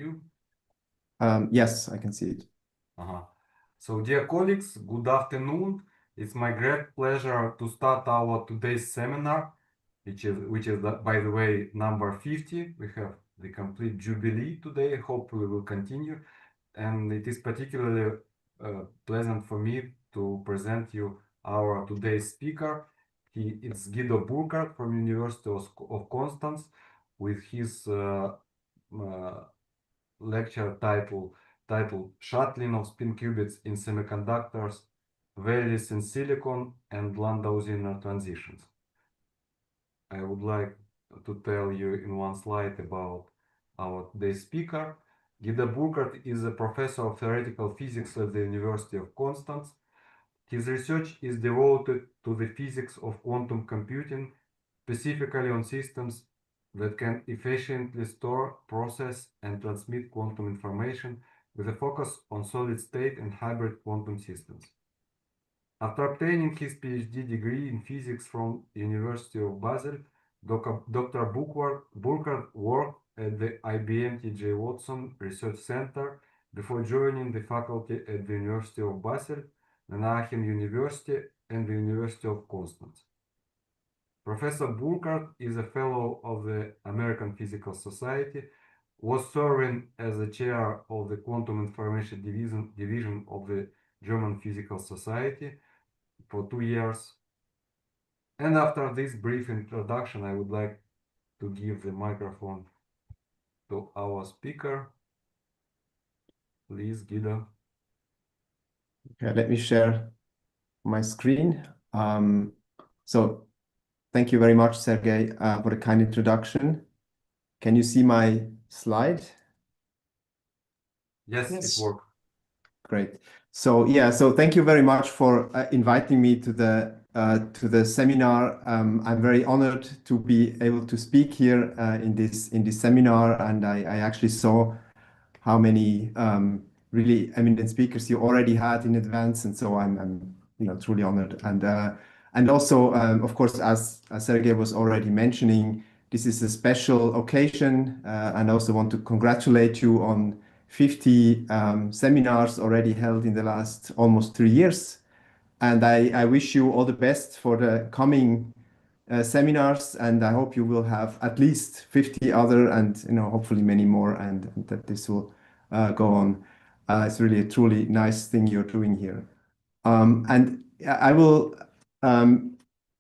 you? Yes, I can see it. So, dear colleagues, good afternoon. It's my great pleasure to start our today's seminar, which is by the way, number 50. We have the complete jubilee today. Hopefully, we will continue. And it is particularly pleasant for me to present you our today's speaker. It's Guido Burkard from University of Constance with his lecture titled Shuttling of Spin Qubits in Semiconductors, Values in Silicon and Landau-Zinner Transitions. I would like to tell you in one slide about our today's speaker. Guido Burkard is a professor of theoretical physics at the University of Constance. His research is devoted to the physics of quantum computing, specifically on systems that can efficiently store, process, and transmit quantum information with a focus on solid-state and hybrid quantum systems. After obtaining his PhD degree in physics from University of Basel, Dr. Burkard worked at the IBM T.J. Watson Research Center before joining the faculty at the University of Basel, the Aachen University, and the University of Constance. Professor Burkard is a fellow of the American Physical Society, was serving as the chair of the Quantum Information Division of the German Physical Society for 2 years. And after this brief introduction, I would like to give the microphone to our speaker. Please, Guido. Okay, let me share my screen. So thank you very much, Sergey, for the kind introduction. Can you see my slide? Yes, it works. Great. So so thank you very much for inviting me to the seminar. I'm very honored to be able to speak here in this seminar, and I actually saw how many really eminent speakers you already had in advance, and so I'm truly honored. And also, of course, as Sergey was already mentioning, this is a special occasion, and I also want to congratulate you on 50 seminars already held in the last almost 3 years. And I wish you all the best for the coming seminars, and I hope you will have at least 50 other and hopefully many more, and that this will go on. It's really a truly nice thing you're doing here. And I will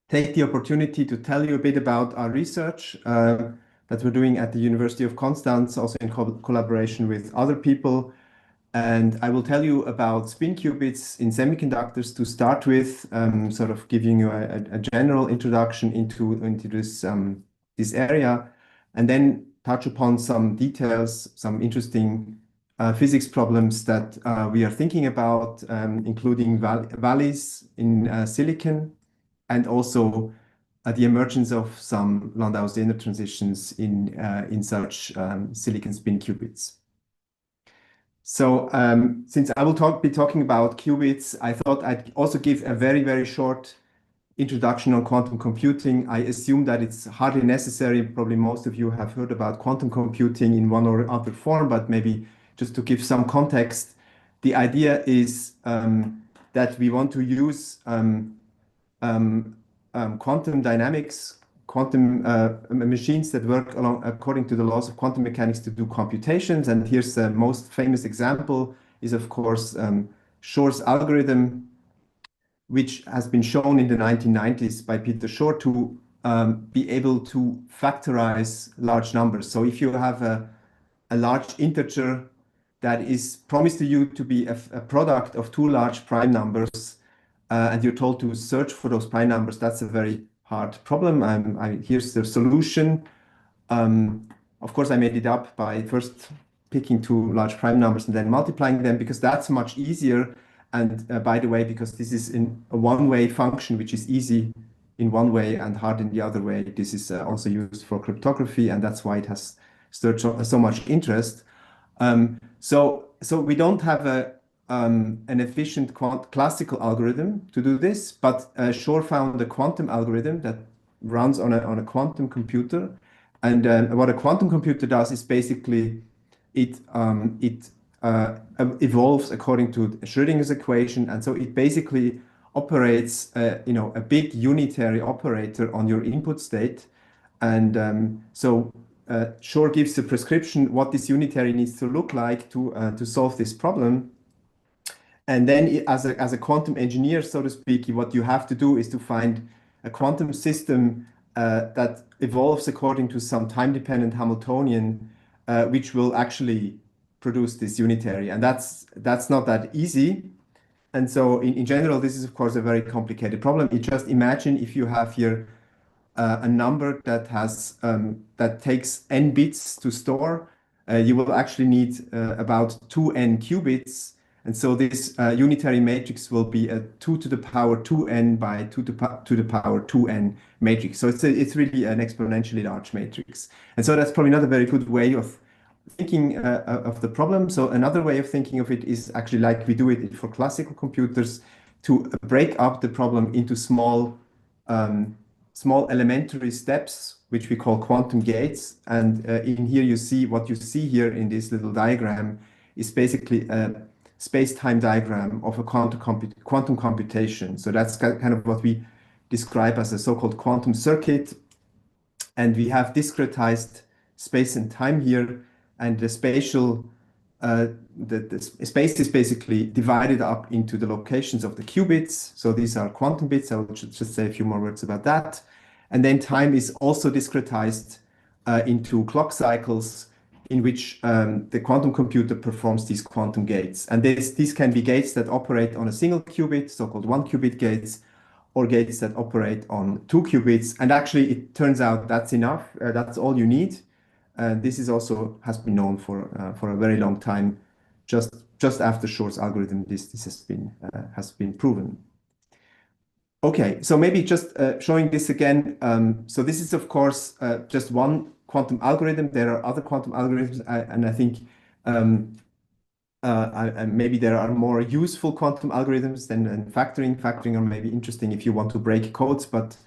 take the opportunity to tell you a bit about our research that we're doing at the University of Constance, also in collaboration with other people. And I will tell you about spin qubits in semiconductors to start with, sort of giving you a general introduction into this area, and then touch upon some details, some interesting physics problems that we are thinking about, including valleys in silicon, and also the emergence of some Landau-Zinner transitions in such silicon spin qubits. So since I will be talking about qubits, I thought I'd also give a very, very short introduction on quantum computing. I assume that it's hardly necessary. Probably most of you have heard about quantum computing in one or other form, but maybe just to give some context, the idea is that we want to use quantum dynamics, quantum machines that work according to the laws of quantum mechanics to do computations. And here's the most famous example is, of course, Shor's algorithm, which has been shown in the 1990s by Peter Shor to be able to factorize large numbers. So if you have a large integer that is promised to you to be a product of two large prime numbers, and you're told to search for those prime numbers, that's a very hard problem. Here's the solution. Of course, I made it up by first picking two large prime numbers and then multiplying them, because that's much easier. And by the way, because this is in a one-way function, which is easy in one way and hard in the other way, this is also used for cryptography, and that's why it has stirred so much interest. So we don't have an efficient classical algorithm to do this, but Shor found a quantum algorithm that runs on a quantum computer. And what a quantum computer does is basically evolves according to Schrödinger's equation, and so it basically operates, a big unitary operator on your input state, and Shor gives the prescription what this unitary needs to look like to solve this problem. And then, as a quantum engineer, so to speak, what you have to do is to find a quantum system that evolves according to some time-dependent Hamiltonian, which will actually produce this unitary. And that's not that easy. And so, in general, this is, of course, a very complicated problem. You just imagine if you have here a number that takes n bits to store, you will actually need about 2n qubits. And so this unitary matrix will be a 2 to the power 2n by 2 to the power 2n matrix. So it's really an exponentially large matrix. And so that's probably not a very good way of thinking of the problem. So another way of thinking of it is actually like we do it for classical computers, to break up the problem into small elementary steps, which we call quantum gates. And in here you see what you see here in this little diagram is basically a space-time diagram of a quantum computation. So that's kind of what we describe as a so-called quantum circuit. And we have discretized space and time here, and the spatial the space is basically divided up into the locations of the qubits. So these are quantum bits. I will just say a few more words about that. And then time is also discretized into clock cycles in which the quantum computer performs these quantum gates. And these can be gates that operate on a single qubit, so-called one-qubit gates, or gates that operate on 2 qubits. And actually, it turns out that's enough. That's all you need. This is also has been known for a very long time. Just after Shor's algorithm, this has been proven. Okay, so maybe just showing this again. So this is, of course, just one quantum algorithm. There are other quantum algorithms, and I think maybe there are more useful quantum algorithms than factoring. Factoring are maybe interesting if you want to break codes, but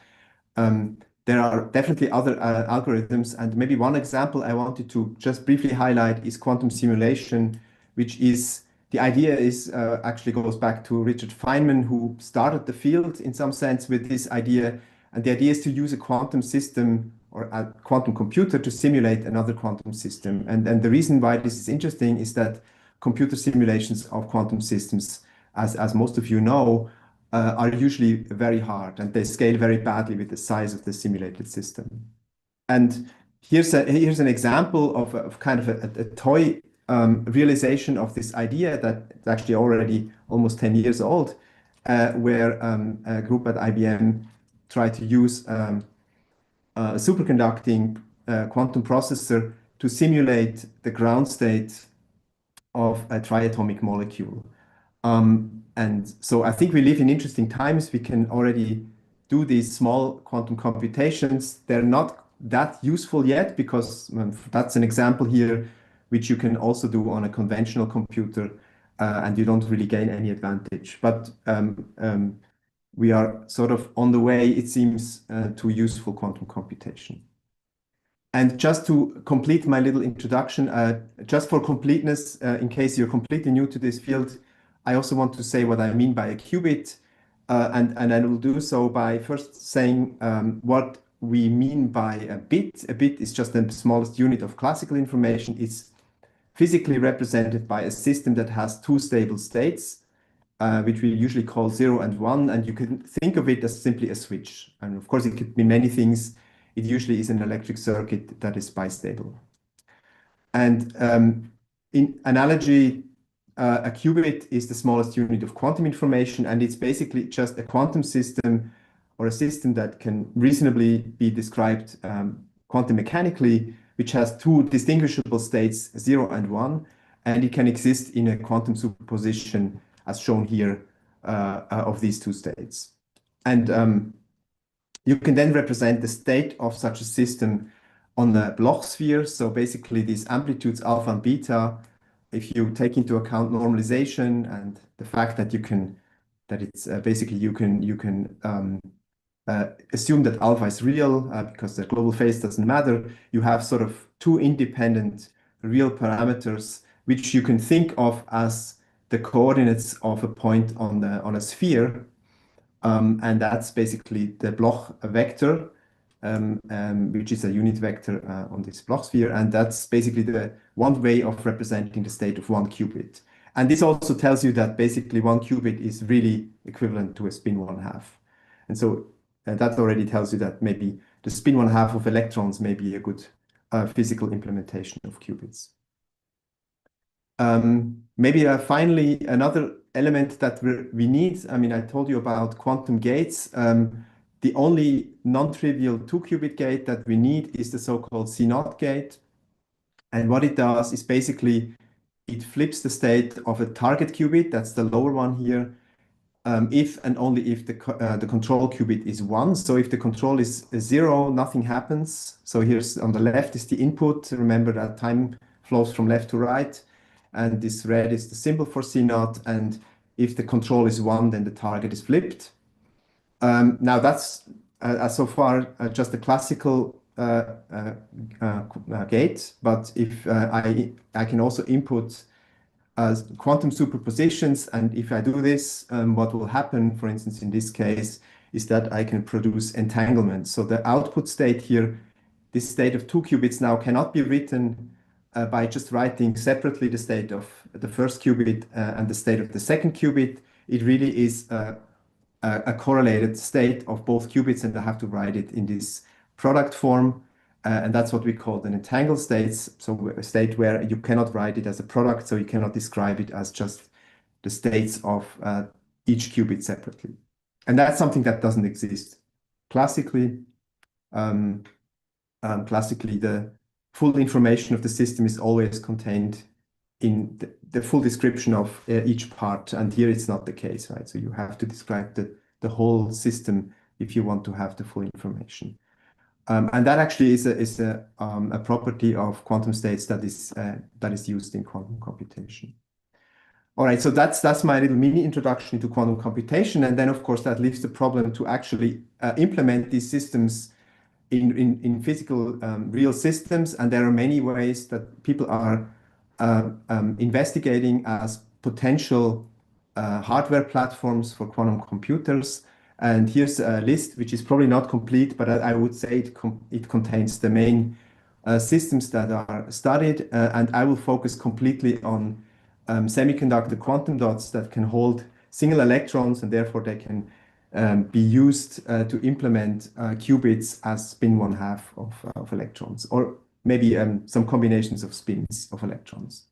there are definitely other algorithms. And maybe one example I wanted to just briefly highlight is quantum simulation, which is the idea is actually goes back to Richard Feynman, who started the field in some sense with this idea. And the idea is to use a quantum system or a quantum computer to simulate another quantum system. And the reason why this is interesting is that computer simulations of quantum systems, as most of you know, are usually very hard, and they scale very badly with the size of the simulated system. And here's an example of kind of a toy realization of this idea that's actually already almost 10 years old, where a group at IBM tried to use a superconducting quantum processor to simulate the ground state of a triatomic molecule. And so I think we live in interesting times. We can already do these small quantum computations. They're not that useful yet because that's an example here, which you can also do on a conventional computer, and you don't really gain any advantage. But we are sort of on the way, it seems, to useful quantum computation. And just to complete my little introduction, just for completeness, in case you're completely new to this field, I also want to say what I mean by a qubit, and I will do so by first saying what we mean by a bit. A bit is just the smallest unit of classical information. It's physically represented by a system that has 2 stable states, which we usually call 0 and 1, and you can think of it as simply a switch. And of course, it could mean many things. It usually is an electric circuit that is bistable. And in analogy, a qubit is the smallest unit of quantum information, and it's basically just a quantum system or a system that can reasonably be described quantum mechanically, which has 2 distinguishable states, 0 and 1, and it can exist in a quantum superposition, as shown here, of these 2 states. And you can then represent the state of such a system on the Bloch sphere. So basically these amplitudes alpha and beta, if you take into account normalization and the fact that you can assume that alpha is real because the global phase doesn't matter, you have sort of 2 independent real parameters, which you can think of as the coordinates of a point on a sphere. And that's basically the Bloch vector, which is a unit vector on this Bloch sphere. And that's basically the one way of representing the state of one qubit. And this also tells you that basically one qubit is really equivalent to a spin 1/2. And so that already tells you that maybe the spin 1/2 of electrons may be a good physical implementation of qubits. Maybe finally, another element that we need, I mean, I told you about quantum gates. The only non-trivial 2-qubit gate that we need is the so-called C0 gate. And what it does is basically it flips the state of a target qubit, that's the lower one here, if and only if the control qubit is 1. So if the control is 0, nothing happens. So here's on the left is the input. Remember that time flows from left to right. And this red is the symbol for C0. And if the control is 1, then the target is flipped. Now that's so far just a classical gate. But if I can also input quantum superpositions, and if I do this, what will happen, for instance, in this case, is that I can produce entanglement. So the output state here, this state of 2 qubits now cannot be written by just writing separately the state of the first qubit and the state of the second qubit. It really is a correlated state of both qubits, and I have to write it in this product form. And that's what we call an entangled state. So a state where you cannot write it as a product, so you cannot describe it as just the states of each qubit separately. And that's something that doesn't exist. Classically, the full information of the system is always contained in the full description of each part. And here it's not the case, right? So you have to describe the whole system if you want to have the full information. And that actually is a property of quantum states that is used in quantum computation. All right, so that's my little mini introduction to quantum computation, and then of course that leaves the problem to actually implement these systems in physical real systems, and there are many ways that people are investigating as potential hardware platforms for quantum computers. And here's a list, which is probably not complete, but I would say it contains the main systems that are studied. And I will focus completely on semiconductor quantum dots that can hold single electrons, and therefore they can be used to implement qubits as spin 1/2 of electrons, or maybe some combinations of spins of electrons.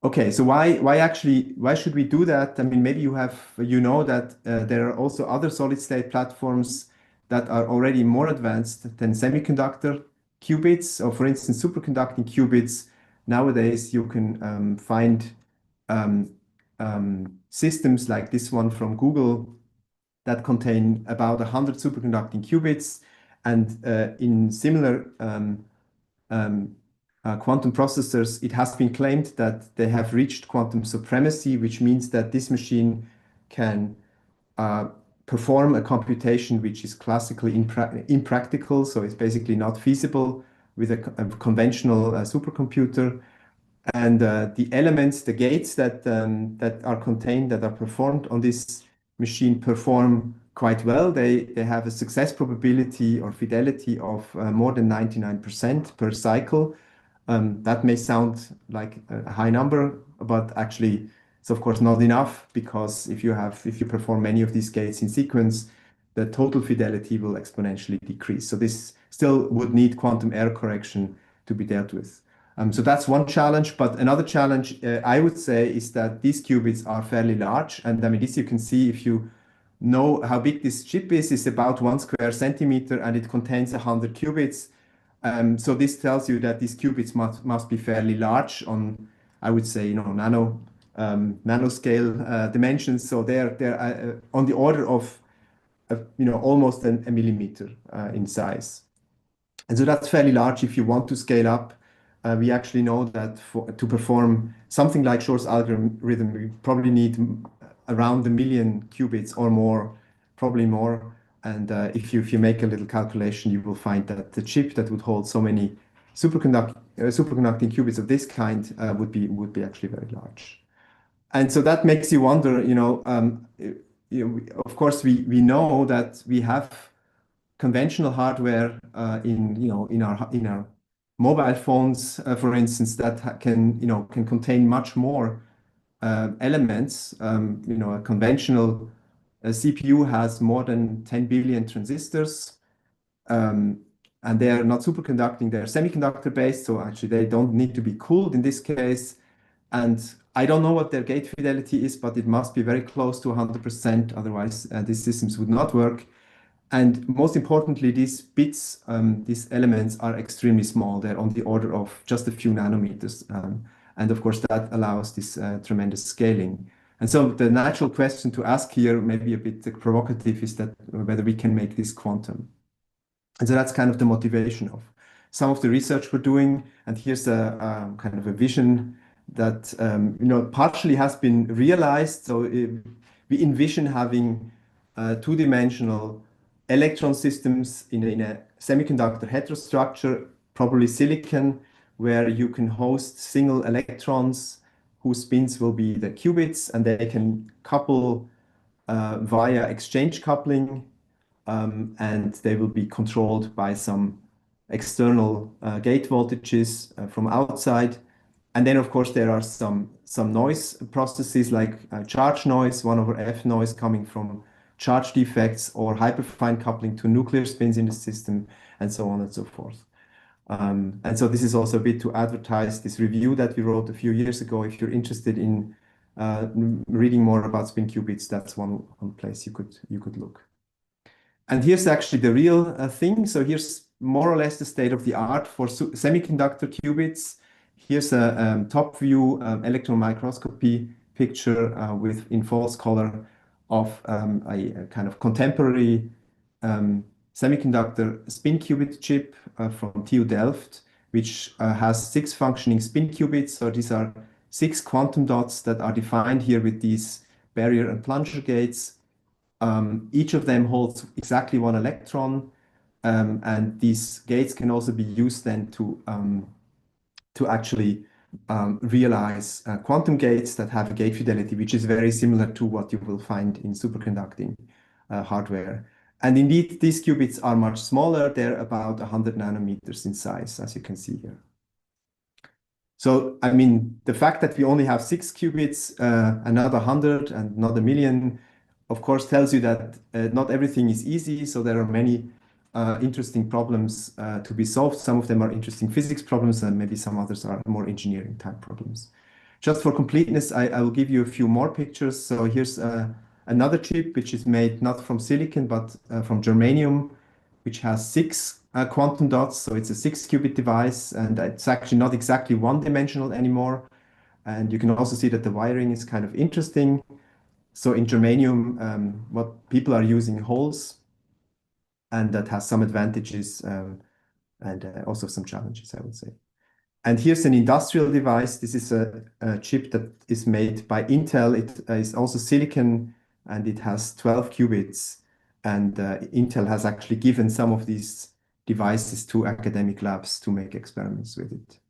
Okay, so why should we do that? I mean, maybe you know that there are also other solid state platforms that are already more advanced than semiconductor qubits. So for instance, superconducting qubits, nowadays you can find systems like this one from Google that contain about 100 superconducting qubits. And in similar quantum processors, it has been claimed that they have reached quantum supremacy, which means that this machine can perform a computation which is classically impractical, so it's basically not feasible with a conventional supercomputer. And the elements, the gates that are contained, that are performed on this machine perform quite well. They have a success probability or fidelity of more than 99% per cycle. That may sound like a high number, but actually it's of course not enough, because if you perform many of these gates in sequence, the total fidelity will exponentially decrease. So this still would need quantum error correction to be dealt with. So that's one challenge, but another challenge I would say is that these qubits are fairly large. And I mean, this you can see if you know how big this chip is. It's about 1 square centimeter, and it contains 100 qubits. So this tells you that these qubits must be fairly large on, I would say, nanoscale dimensions. So they're on the order of almost a millimeter in size. And so that's fairly large if you want to scale up. We actually know that to perform something like Shor's algorithm, we probably need around 1 million qubits or more, probably more. And if you make a little calculation, you will find that the chip that would hold so many superconducting superconducting qubits of this kind would be actually very large. And so that makes you wonder, of course, we know that we have conventional hardware in our mobile phones, for instance, that can contain much more elements. A conventional CPU has more than 10 billion transistors, and they are not superconducting, they're semiconductor based, so actually they don't need to be cooled in this case. And I don't know what their gate fidelity is, but it must be very close to 100%, otherwise these systems would not work. And most importantly, these bits, these elements are extremely small. They're on the order of just a few nanometers. And of course, that allows this tremendous scaling. And so the natural question to ask here, maybe a bit provocative, is that whether we can make this quantum. And so that's kind of the motivation of some of the research we're doing. And here's a kind of a vision that partially has been realized. So we envision having two-dimensional electron systems in a semiconductor heterostructure, probably silicon, where you can host single electrons whose spins will be the qubits, and they can couple via exchange coupling, and they will be controlled by some external gate voltages from outside. And then, of course, there are some noise processes like charge noise, 1/f noise coming from charge defects, or hyperfine coupling to nuclear spins in the system, and so on and so forth. And so this is also a bit to advertise this review that we wrote a few years ago. If you're interested in reading more about spin qubits, that's one place you could look. And here's actually the real thing. So here's more or less the state of the art for semiconductor qubits. Here's a top view electron microscopy picture in false color of a kind of contemporary semiconductor spin qubit chip from TU Delft, which has 6 functioning spin qubits. So these are 6 quantum dots that are defined here with these barrier and plunger gates. Each of them holds exactly 1 electron, and these gates can also be used then to actually realize quantum gates that have a gate fidelity which is very similar to what you will find in superconducting hardware. And indeed, these qubits are much smaller. They're about 100 nanometers in size, as you can see here. So, I mean, the fact that we only have 6 qubits, another 100 and not a million, of course, tells you that not everything is easy. So there are many interesting problems to be solved. Some of them are interesting physics problems, and maybe some others are more engineering type problems. Just for completeness, I will give you a few more pictures. So here's another chip, which is made not from silicon, but from germanium, which has 6 quantum dots. So it's a 6-qubit device, and it's actually not exactly one-dimensional anymore. And you can also see that the wiring is kind of interesting. So in germanium, what people are using holes, and that has some advantages and also some challenges, I would say. And here's an industrial device. This is a chip that is made by Intel. It is also silicon, and it has 12 qubits. And Intel has actually given some of these devices to academic labs to make experiments with it.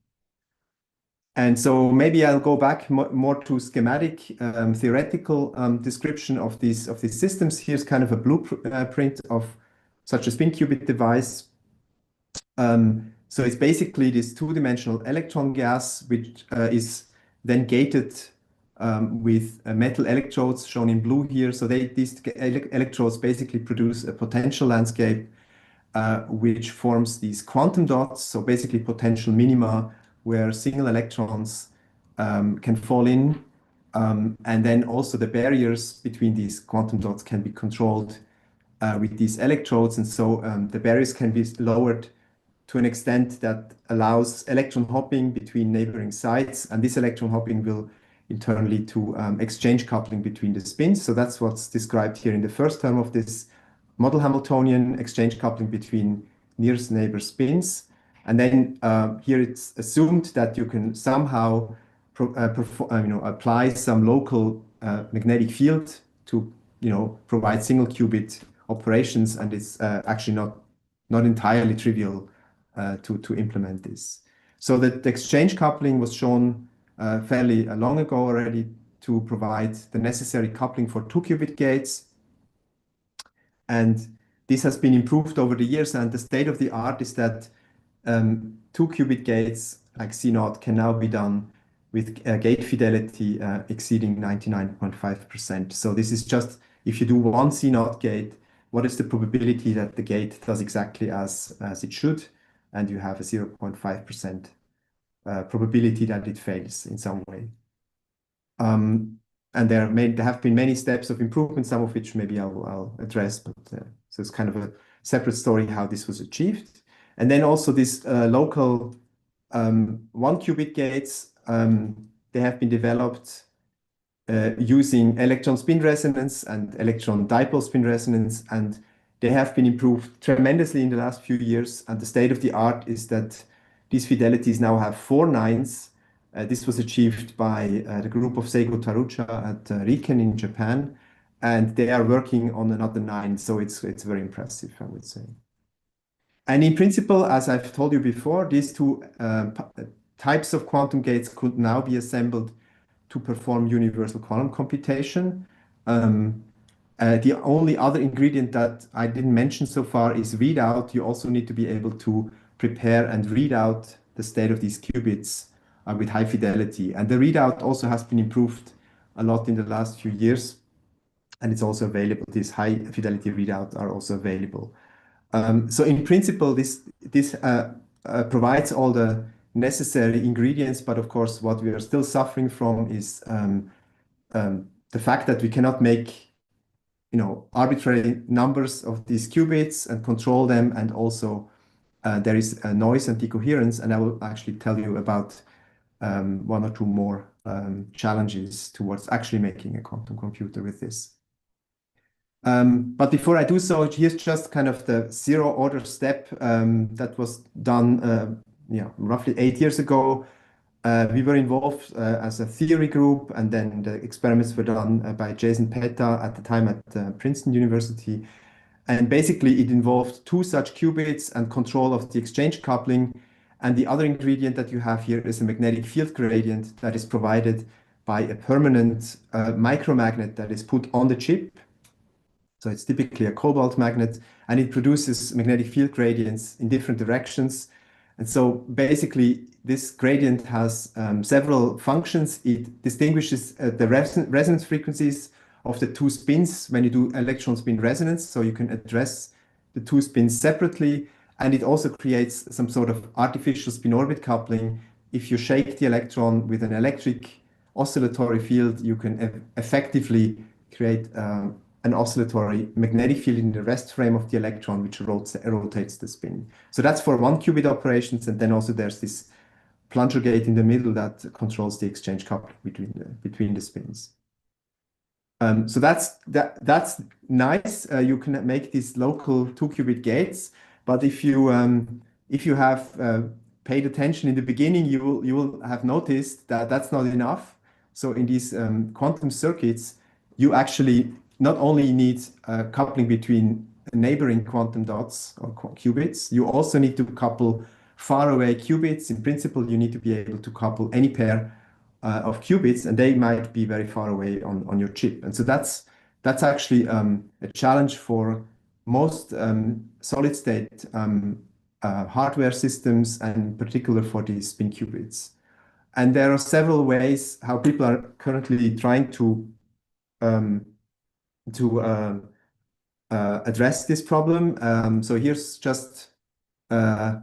And so maybe I'll go back more to schematic theoretical description of these systems. Here's kind of a blueprint of such a spin qubit device. So it's basically this 2-dimensional electron gas, which is then gated with metal electrodes shown in blue here. So these electrodes basically produce a potential landscape which forms these quantum dots. So basically potential minima where single electrons can fall in. And then also the barriers between these quantum dots can be controlled with these electrodes. And so the barriers can be lowered to an extent that allows electron hopping between neighboring sites. And this electron hopping will in turn lead to exchange coupling between the spins. So that's what's described here in the first term of this model Hamiltonian, exchange coupling between nearest neighbor spins. And then here it's assumed that you can somehow apply some local magnetic field to provide single qubit operations, and it's actually not entirely trivial to implement this. So the exchange coupling was shown fairly long ago already to provide the necessary coupling for 2-qubit gates. And this has been improved over the years. And the state of the art is that 2-qubit gates like C0 can now be done with gate fidelity exceeding 99.5%. So this is just, if you do one C0 gate, what is the probability that the gate does exactly as it should? And you have a 0.5% probability that it fails in some way. And there have been many steps of improvement, some of which maybe I'll address, but so it's kind of a separate story how this was achieved. And then also this local 1-qubit gates, they have been developed using electron spin resonance and electron dipole spin resonance, and they have been improved tremendously in the last few years. And the state of the art is that these fidelities now have 4 nines. This was achieved by the group of Seigo Tarucha at Riken in Japan, and they are working on another 9. So it's very impressive, I would say. And in principle, as I've told you before, these two types of quantum gates could now be assembled to perform universal quantum computation. The only other ingredient that I didn't mention so far is readout. You also need to be able to prepare and read out the state of these qubits with high fidelity. And the readout also has been improved a lot in the last few years. And it's also available. These high fidelity readouts are also available. So in principle, this provides all the necessary ingredients. But of course, what we are still suffering from is the fact that we cannot make arbitrary numbers of these qubits and control them. And also there is noise and decoherence. And I will actually tell you about 1 or 2 more challenges towards actually making a quantum computer with this. But before I do so, here's just kind of the 0-order step that was done roughly 8 years ago. We were involved as a theory group, and then the experiments were done by Jason Peta at the time at Princeton University. And basically, it involved 2 such qubits and control of the exchange coupling. And the other ingredient that you have here is a magnetic field gradient that is provided by a permanent micromagnet that is put on the chip. So it's typically a cobalt magnet, and it produces magnetic field gradients in different directions. And so basically, this gradient has several functions. It distinguishes the resonance frequencies of the 2 spins when you do electron spin resonance. So you can address the 2 spins separately. And it also creates some sort of artificial spin-orbit coupling. If you shake the electron with an electric oscillatory field, you can effectively create an oscillatory magnetic field in the rest frame of the electron, which rotates the spin. So that's for 1-qubit operations. And then also there's this plunger gate in the middle that controls the exchange coupling between the spins. So that's nice. You can make these local 2-qubit gates. But if you have paid attention in the beginning, you will have noticed that that's not enough. So in these quantum circuits, you actually not only need coupling between neighboring quantum dots or qubits, you also need to couple faraway qubits. In principle, you need to be able to couple any pair of qubits, and they might be very far away on your chip. And so that's actually a challenge for most solid-state hardware systems, and in particular for these spin qubits. And there are several ways how people are currently trying to address this problem. So here's just the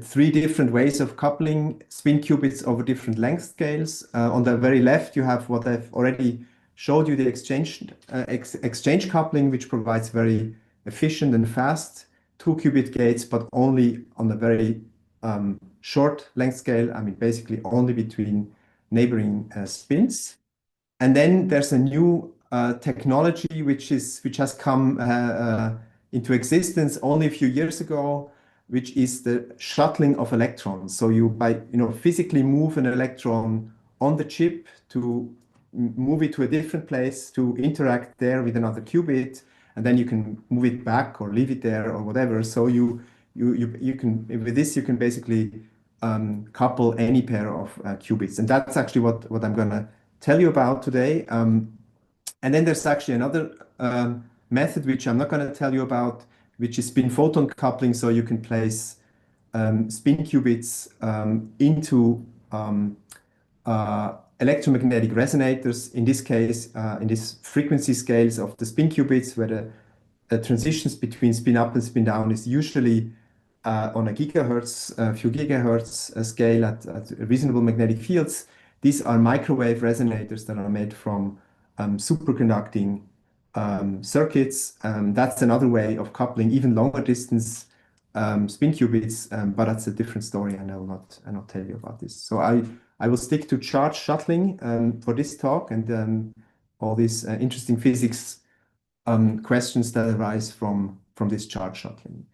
3 different ways of coupling spin qubits over different length scales. On the very left, you have what I've already showed you, the exchange coupling, which provides very efficient and fast 2-qubit gates, but only on a very short length scale. I mean, basically only between neighboring spins. And then there's a new technology which has come into existence only a few years ago, which is the shuttling of electrons. So you physically move an electron on the chip to move it to a different place to interact there with another qubit, and then you can move it back or leave it there or whatever. So you can, with this you can basically couple any pair of qubits. And that's actually what I'm going to tell you about today. And then there's actually another method which I'm not going to tell you about, which is spin photon coupling. So you can place spin qubits into electromagnetic resonators. In this case, in these frequency scales of the spin qubits, where the transitions between spin up and spin down is usually on a gigahertz, a few gigahertz scale at reasonable magnetic fields. These are microwave resonators that are made from superconducting circuits. That's another way of coupling even longer distance spin qubits, but that's a different story, and I will not tell you about this. So I will stick to charge shuttling for this talk, and all these interesting physics questions that arise from this charge shuttling.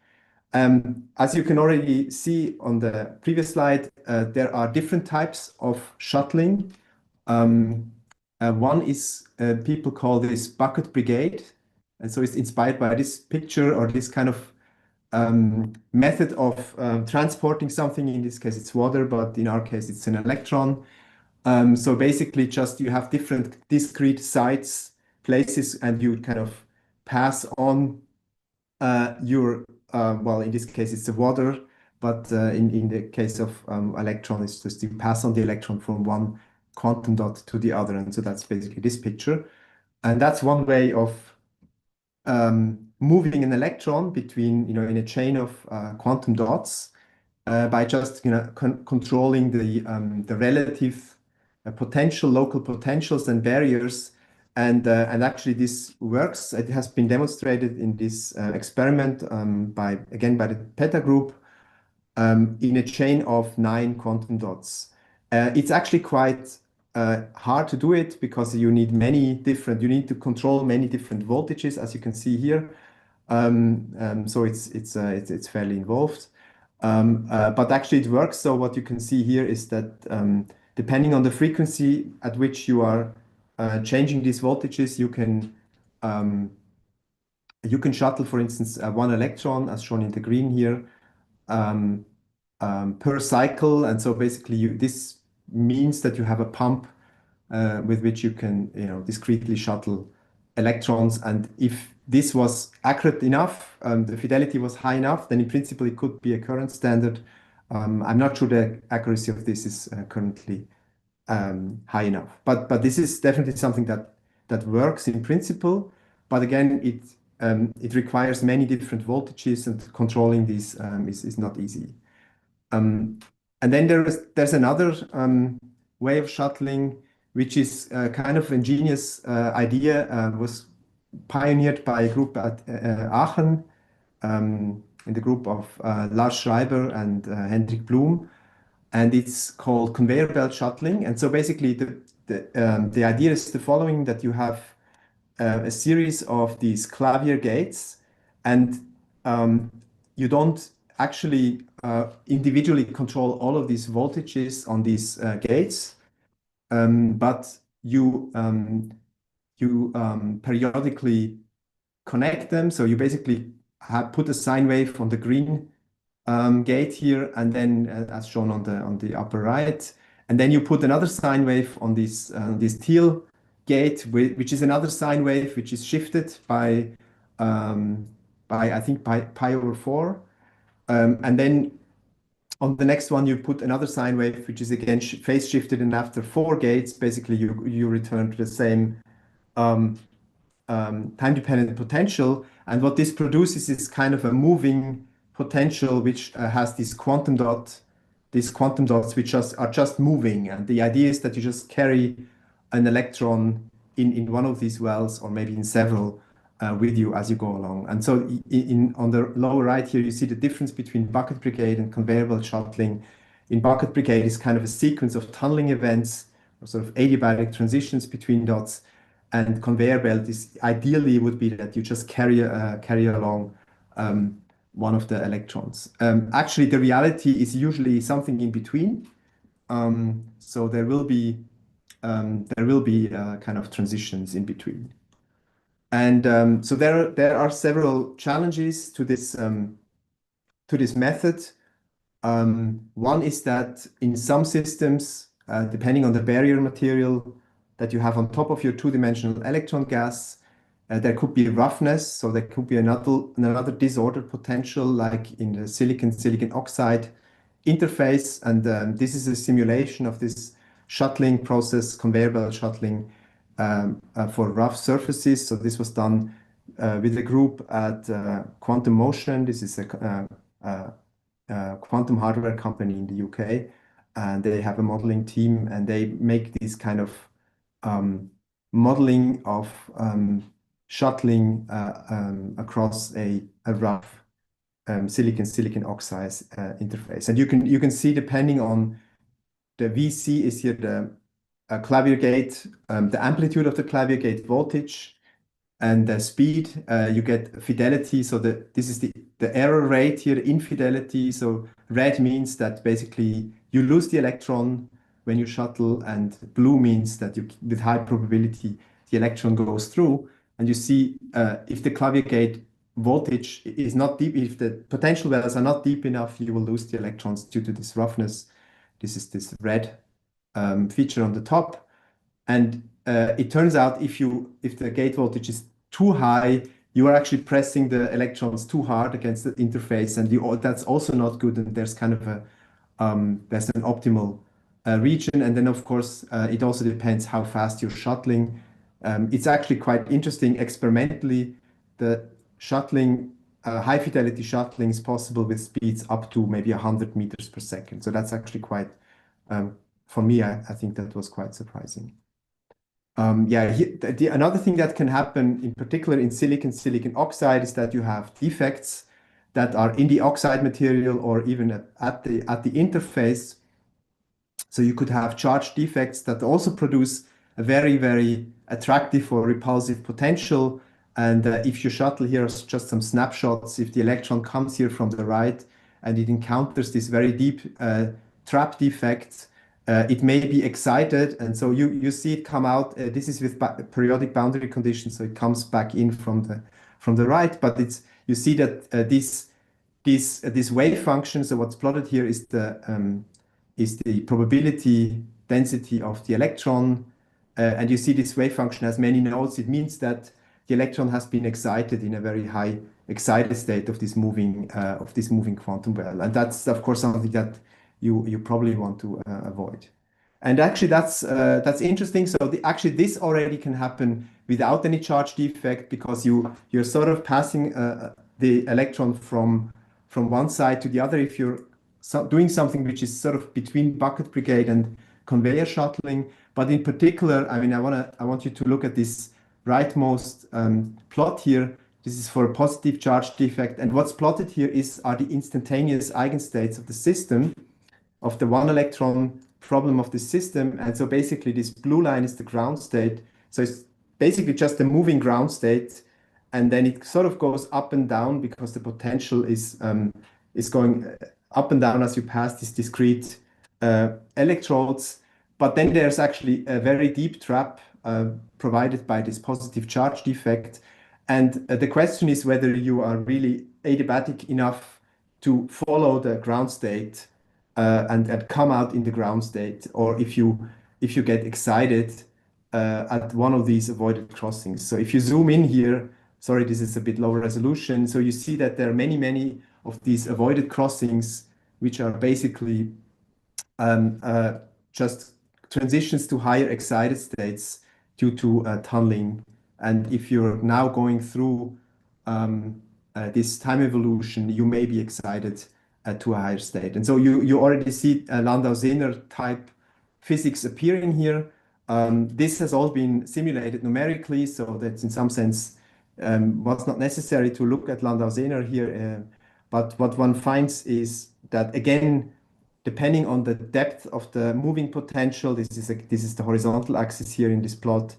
As you can already see on the previous slide, there are different types of shuttling. One is people call this bucket brigade, and so it's inspired by this picture or this kind of method of transporting something. In this case, it's water, but in our case, it's an electron. So basically, just you have different discrete sites, places, and you kind of pass on your, well, in this case, it's the water, but in the case of electron, it's just you pass on the electron from one quantum dot to the other. And so that's basically this picture. And that's one way of moving an electron between, in a chain of quantum dots by just, controlling the relative potential, local potentials and barriers. And actually this works. It has been demonstrated in this experiment by the PETA group in a chain of 9 quantum dots. It's actually quite hard to do it because you need you need to control many different voltages, as you can see here. So it's fairly involved. But actually it works. So what you can see here is that depending on the frequency at which you are changing these voltages, you can shuttle, for instance, one electron, as shown in the green here, per cycle. And so basically this means that you have a pump with which you can discretely shuttle electrons. And if this was accurate enough, the fidelity was high enough, then in principle it could be a current standard. I'm not sure the accuracy of this is currently high enough, but this is definitely something that works in principle. But again, it requires many different voltages, and controlling these is not easy. And then there's another way of shuttling, which is kind of ingenious idea, was pioneered by a group at Aachen, in the group of Lars Schreiber and Hendrik Blum, and it's called conveyor belt shuttling. And so basically the idea is the following: that you have a series of these clavier gates, and you don't actually individually control all of these voltages on these gates, but you periodically connect them. So you basically put a sine wave on the green gate here, and then as shown on the upper right, and then you put another sine wave on this teal gate, which is another sine wave which is shifted by I think pi over 4, and then on the next one you put another sine wave which is again phase shifted, and after 4 gates basically you return to the same time-dependent potential. And what this produces is kind of a moving potential which has these quantum dots which are just moving. And the idea is that you just carry an electron in one of these wells, or maybe in several, with you as you go along. And so on the lower right here, you see the difference between bucket brigade and conveyor belt shuttling. In bucket brigade is kind of a sequence of tunneling events, or sort of adiabatic transitions between dots. And conveyor belt is ideally would be that you just carry along one of the electrons. Actually, the reality is usually something in between. So there will be kind of transitions in between. And so there are several challenges to this method. One is that in some systems, depending on the barrier material that you have on top of your two-dimensional electron gas, there could be roughness, so there could be another disordered potential, like in the silicon oxide interface. And this is a simulation of this shuttling process, conveyor belt shuttling for rough surfaces. So this was done with a group at Quantum Motion. This is a quantum hardware company in the UK, and they have a modeling team, and they make this kind of modeling of shuttling across a rough silicon oxide interface. And you can see, depending on the VC is here the clavier gate, the amplitude of the clavier gate voltage, and the speed, you get fidelity. So this is the error rate here, the infidelity. So red means that basically you lose the electron when you shuttle, and blue means that with high probability the electron goes through. And you see if the clavier gate voltage is not deep, if the potential wells are not deep enough, you will lose the electrons due to this roughness. This is this red feature on the top. And it turns out if the gate voltage is too high, you are actually pressing the electrons too hard against the interface, and that's also not good. And there's kind of there's an optimal region. And then of course it also depends how fast you're shuttling. It's actually quite interesting experimentally. The shuttling, high fidelity shuttling is possible with speeds up to maybe 100 meters per second. So that's actually quite, for me, I think that was quite surprising. Another thing that can happen, in particular in silicon oxide, is that you have defects that are in the oxide material or even at the interface. So you could have charge defects that also produce a very, very attractive or repulsive potential. And if you shuttle, here are just some snapshots. If the electron comes here from the right and it encounters this very deep trap defect, it may be excited, and so you see it come out. This is with periodic boundary conditions, so it comes back in from the right. But you see that this wave function. So what's plotted here is the probability density of the electron, and you see this wave function has many nodes. It means that the electron has been excited in a very high excited state of this moving quantum well, and that's of course something that you probably want to avoid. And actually that's interesting. So actually this already can happen without any charge defect, because you're sort of passing the electron from one side to the other if you're doing something which is sort of between bucket brigade and conveyor shuttling. But in particular, I mean, I want you to look at this rightmost plot here. This is for a positive charge defect, and what's plotted here are the instantaneous eigenstates of the system, of the one electron problem of the system. And so basically this blue line is the ground state. So it's basically just a moving ground state, and then it sort of goes up and down because the potential is going up and down as you pass these discrete electrodes. But then there's actually a very deep trap provided by this positive charge defect. And the question is whether you are really adiabatic enough to follow the ground state and come out in the ground state, or if you get excited at one of these avoided crossings. So if you zoom in here, sorry, this is a bit lower resolution. So you see that there are many of these avoided crossings, which are basically just transitions to higher excited states due to tunneling. And if you're now going through this time evolution, you may be excited to a higher state. And so you already see Landau-Zener type physics appearing here. This has all been simulated numerically, so that in some sense was not necessary to look at Landau-Zener here. But what one finds is that, again, depending on the depth of the moving potential, this is the horizontal axis here in this plot,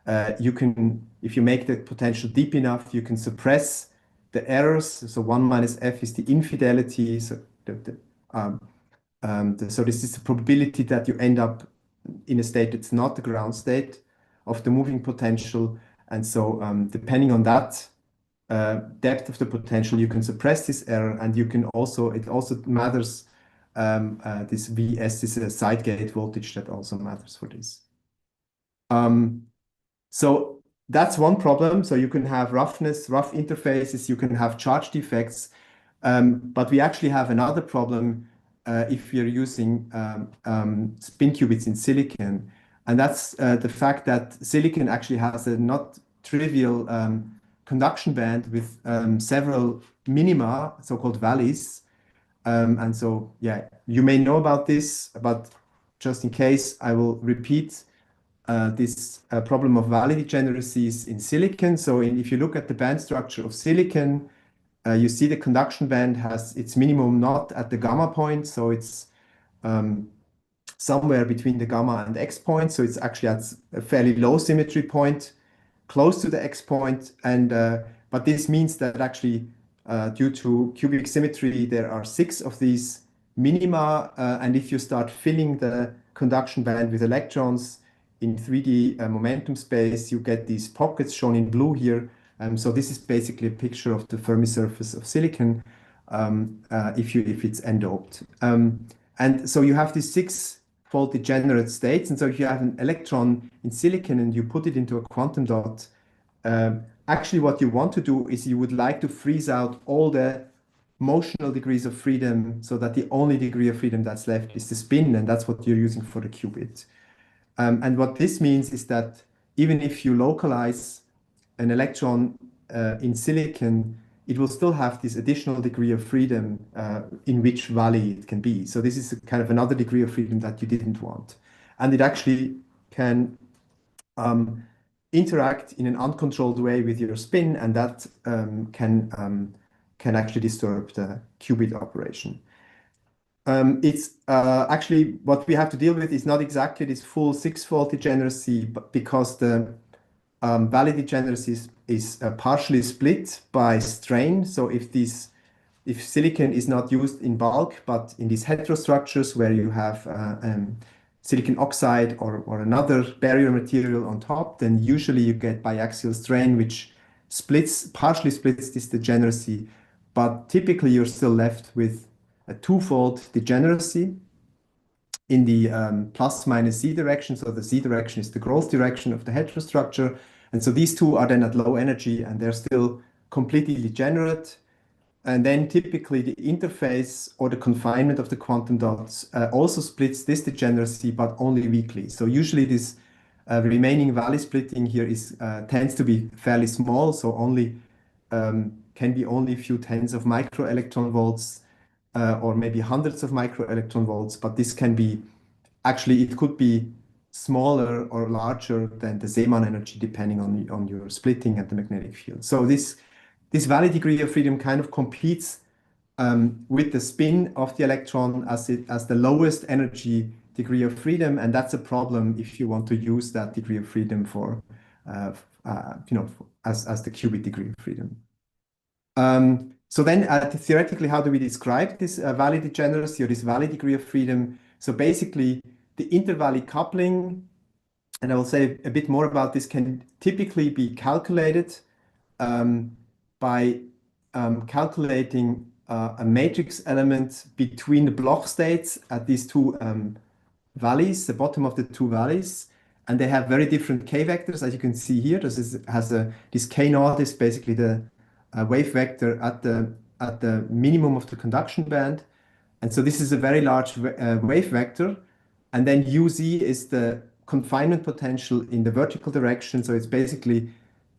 if you make the potential deep enough, you can suppress the errors. So 1 minus f is the infidelity. So so this is the probability that you end up in a state that's not the ground state of the moving potential. And so depending on that depth of the potential, you can suppress this error, and it also matters this Vs, this is a side gate voltage that also matters for this. So that's one problem. So you can have roughness, rough interfaces, you can have charge defects, but we actually have another problem if you're using spin qubits in silicon, and that's the fact that silicon actually has a not trivial conduction band with several minima, so-called valleys. And so, yeah, you may know about this, but just in case, I will repeat this problem of valley degeneracies in silicon. So if you look at the band structure of silicon, you see the conduction band has its minimum not at the gamma point, so it's somewhere between the gamma and X point. So it's actually at a fairly low symmetry point, close to the X point. And but this means that actually, due to cubic symmetry, there are 6 of these minima. And if you start filling the conduction band with electrons in 3D momentum space, you get these pockets shown in blue here. So this is basically a picture of the Fermi surface of silicon if it's n-doped. And so you have these 6-fold degenerate states. And so if you have an electron in silicon and you put it into a quantum dot, actually what you want to do is you would like to freeze out all the motional degrees of freedom so that the only degree of freedom that's left is the spin, and that's what you're using for the qubit. And what this means is that even if you localize an electron in silicon, it will still have this additional degree of freedom in which valley it can be. So this is a kind of another degree of freedom that you didn't want. And it actually can interact in an uncontrolled way with your spin, and that can actually disturb the qubit operation. It's actually what we have to deal with is not exactly this full 6-fold degeneracy, but because the valley degeneracy is partially split by strain. So if silicon is not used in bulk, but in these heterostructures where you have silicon oxide or another barrier material on top, then usually you get biaxial strain, which partially splits this degeneracy. But typically you're still left with a 2-fold degeneracy in the plus minus z direction. So the z direction is the growth direction of the heterostructure. And so these two are then at low energy and they're still completely degenerate. And then typically the interface or the confinement of the quantum dots also splits this degeneracy, but only weakly. So usually this remaining valley splitting here tends to be fairly small. So can be only a few tens of micro electron volts or maybe hundreds of micro electron volts. But this can be, actually it could be smaller or larger than the Zeeman energy, depending on your splitting and the magnetic field. So this valley degree of freedom kind of competes with the spin of the electron as the lowest energy degree of freedom, and that's a problem if you want to use that degree of freedom for as the qubit degree of freedom. So then theoretically, how do we describe this valley degeneracy or this valley degree of freedom? So basically, the intervalley coupling, and I will say a bit more about this, can typically be calculated by calculating a matrix element between the Bloch states at these two valleys, the bottom of the two valleys, and they have very different k vectors, as you can see here. This k naught is basically the wave vector at the minimum of the conduction band, and so this is a very large wave vector, and then uz is the confinement potential in the vertical direction. So it's basically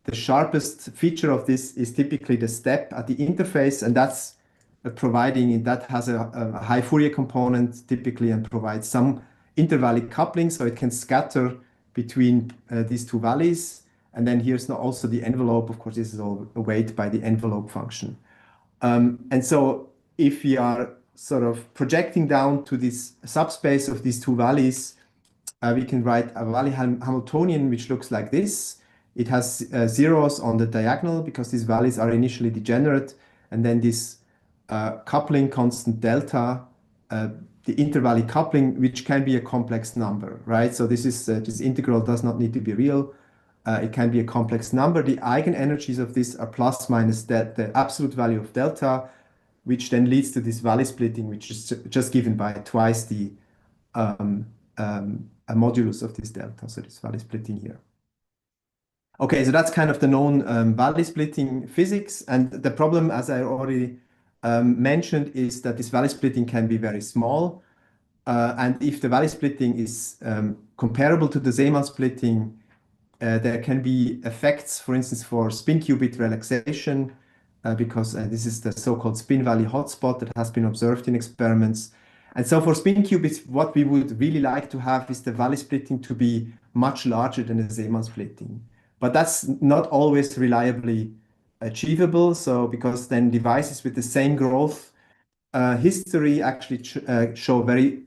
the sharpest feature of this is typically the step at the interface, and that's that has a high Fourier component typically and provides some intervalley coupling, so it can scatter between these two valleys. And then here's also the envelope. Of course, this is all weighed by the envelope function. And so if we are sort of projecting down to this subspace of these two valleys, we can write a valley Hamiltonian, which looks like this. It has zeros on the diagonal because these valleys are initially degenerate. And then this coupling constant delta, the intervalley coupling, which can be a complex number, right? So this integral does not need to be real. It can be a complex number. The eigenenergies of this are plus minus the absolute value of delta. which then leads to this valley splitting, which is just given by twice the a modulus of this delta, so this valley splitting here. Okay, so that's kind of the known valley splitting physics, and the problem, as I already mentioned, is that this valley splitting can be very small, and if the valley splitting is comparable to the Zeeman splitting, there can be effects, for instance, for spin qubit relaxation, because this is the so-called spin valley hotspot that has been observed in experiments. And so for spin qubits, what we would really like to have is the valley splitting to be much larger than the Zeeman splitting. But that's not always reliably achievable. So because then devices with the same growth history actually show very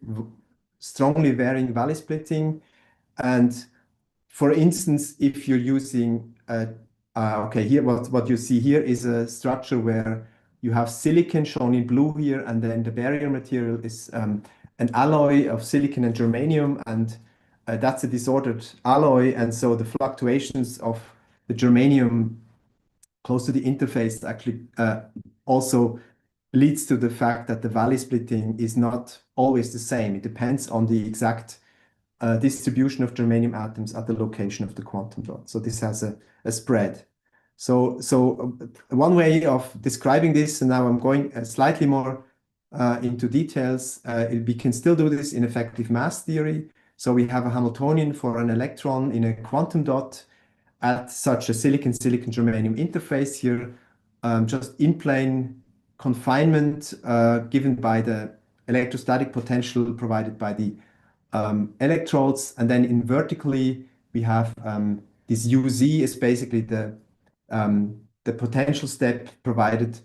strongly varying valley splitting. And for instance, if you're using, okay, here what you see here is a structure where you have silicon shown in blue here, and then the barrier material is an alloy of silicon and germanium, and that's a disordered alloy, and so the fluctuations of the germanium close to the interface actually also leads to the fact that the valley splitting is not always the same. It depends on the exact distribution of germanium atoms at the location of the quantum dot. So this has a spread. So one way of describing this, and now I'm going slightly more into details, we can still do this in effective mass theory. So we have a Hamiltonian for an electron in a quantum dot at such a silicon-silicon germanium interface here, just in plane confinement given by the electrostatic potential provided by the electrodes, and then in vertically we have this UZ is basically the potential step provided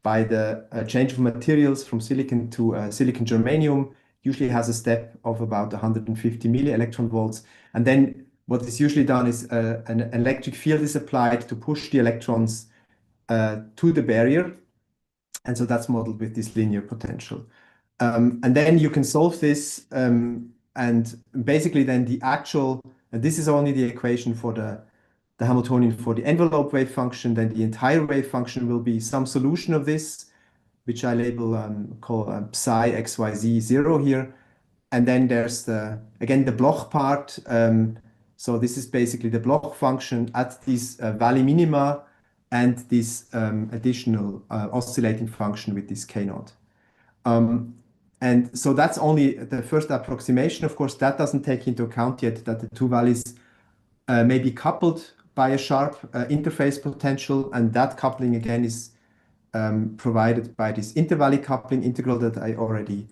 by the change of materials from silicon to silicon germanium. Usually has a step of about 150 milli-electron volts, and then what is usually done is an electric field is applied to push the electrons to the barrier, and so that's modeled with this linear potential. And then you can solve this, and basically then the actual, and this is only the equation for the Hamiltonian for the envelope wave function, then the entire wave function will be some solution of this, which I label, call psi xyz 0 here. And then there's again, the Bloch part. So this is basically the Bloch function at these valley minima and this additional oscillating function with this k0. And so that's only the first approximation. Of course, that doesn't take into account yet that the two valleys may be coupled by a sharp interface potential, and that coupling again is provided by this intervalley coupling integral that I already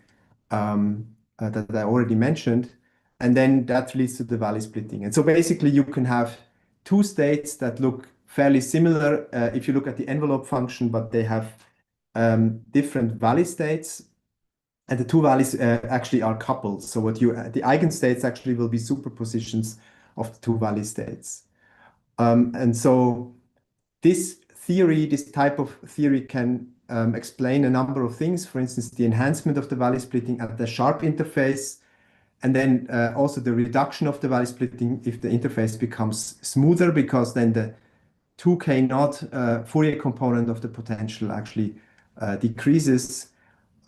mentioned, and then that leads to the valley splitting. And so basically, you can have two states that look fairly similar if you look at the envelope function, but they have different valley states. And the two valleys actually are coupled. So the eigenstates actually will be superpositions of the two valley states. And so this type of theory can explain a number of things. For instance, the enhancement of the valley splitting at the sharp interface, and then also the reduction of the valley splitting if the interface becomes smoother, because then the 2k0 Fourier component of the potential actually decreases.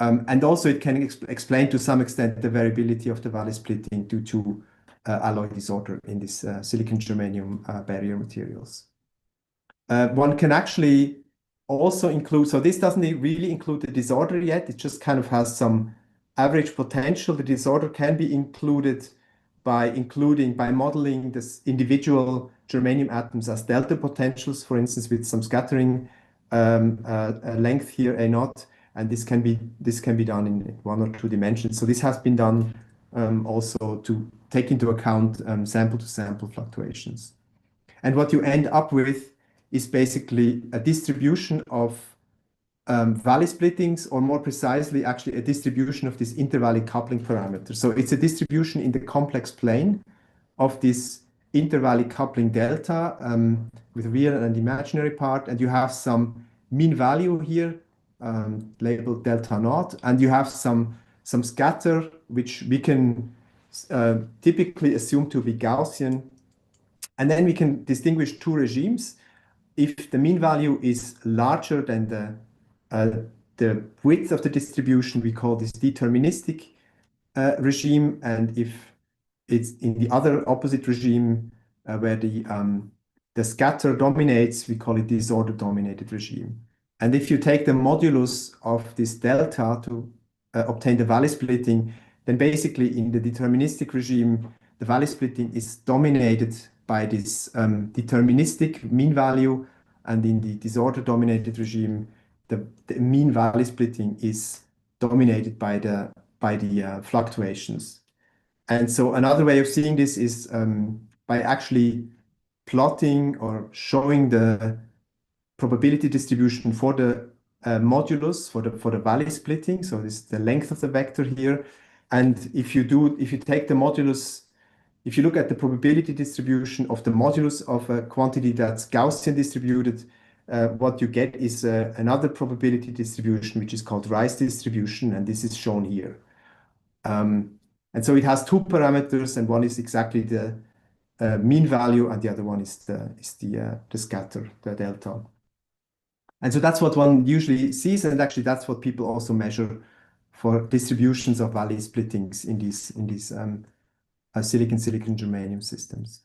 And also it can explain to some extent the variability of the valley splitting due to alloy disorder in this silicon germanium barrier materials. One can actually also include, so this doesn't really include the disorder yet, it just kind of has some average potential. The disorder can be included by modeling this individual germanium atoms as delta potentials, for instance, with some scattering length here, A0. And this can be done in 1 or 2 dimensions. So this has been done also to take into account sample-to-sample fluctuations. And what you end up with is basically a distribution of valley splittings, or more precisely, actually a distribution of this intervalley coupling parameter. So it's a distribution in the complex plane of this intervalley coupling delta with real and imaginary part, and you have some mean value here labeled delta naught, and you have some scatter, which we can typically assume to be Gaussian. And then we can distinguish 2 regimes. If the mean value is larger than the the width of the distribution, we call this deterministic regime, and if it's in the other opposite regime where the scatter dominates, we call it disorder dominated regime. And if you take the modulus of this delta to obtain the valley splitting, then basically in the deterministic regime, the valley splitting is dominated by this deterministic mean value, and in the disorder dominated regime, the mean valley splitting is dominated by the fluctuations. And so another way of seeing this is by actually plotting or showing the probability distribution for the modulus for the valley splitting. So this is the length of the vector here. And if you take the modulus, if you look at the probability distribution of the modulus of a quantity that's Gaussian distributed, what you get is another probability distribution, which is called Rice distribution, and this is shown here. And so it has two parameters, and one is exactly the mean value, and the other one is the scatter, the delta. And so that's what one usually sees, and actually that's what people also measure for distributions of valley splittings in these silicon germanium systems.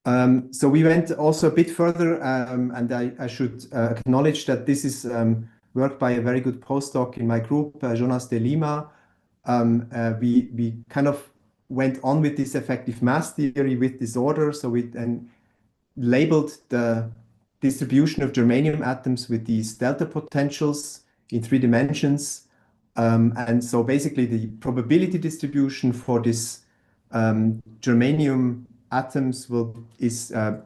So we went also a bit further, and I should acknowledge that this is work by a very good postdoc in my group, Jonas de Lima. We kind of went on with this effective mass theory with disorder. So we then labeled the distribution of germanium atoms with these delta potentials in 3 dimensions. And so basically the probability distribution for this germanium atoms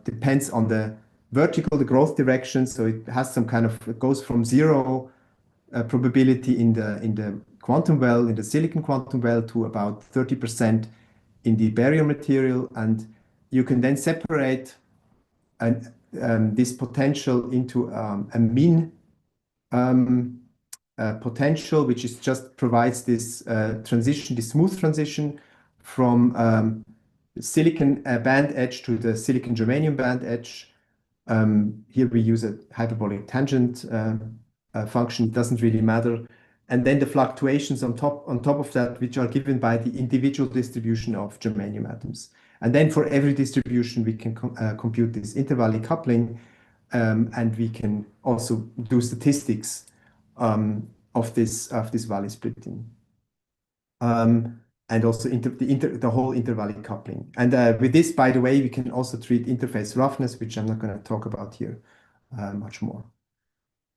depends on the vertical, the growth direction. So it has some kind of, it goes from 0 probability in the quantum well, in the silicon quantum well, to about 30% in the barrier material. And you can then separate this potential into a mean potential, which is just provides this transition, this smooth transition from the silicon band edge to the silicon germanium band edge. Here we use a hyperbolic tangent function, it doesn't really matter. And then the fluctuations on top of that, which are given by the individual distribution of germanium atoms. And then for every distribution, we can compute this intervalley coupling, and we can also do statistics of this valley splitting, and also the whole intervalley coupling. And with this, by the way, we can also treat interface roughness, which I'm not going to talk about here much more.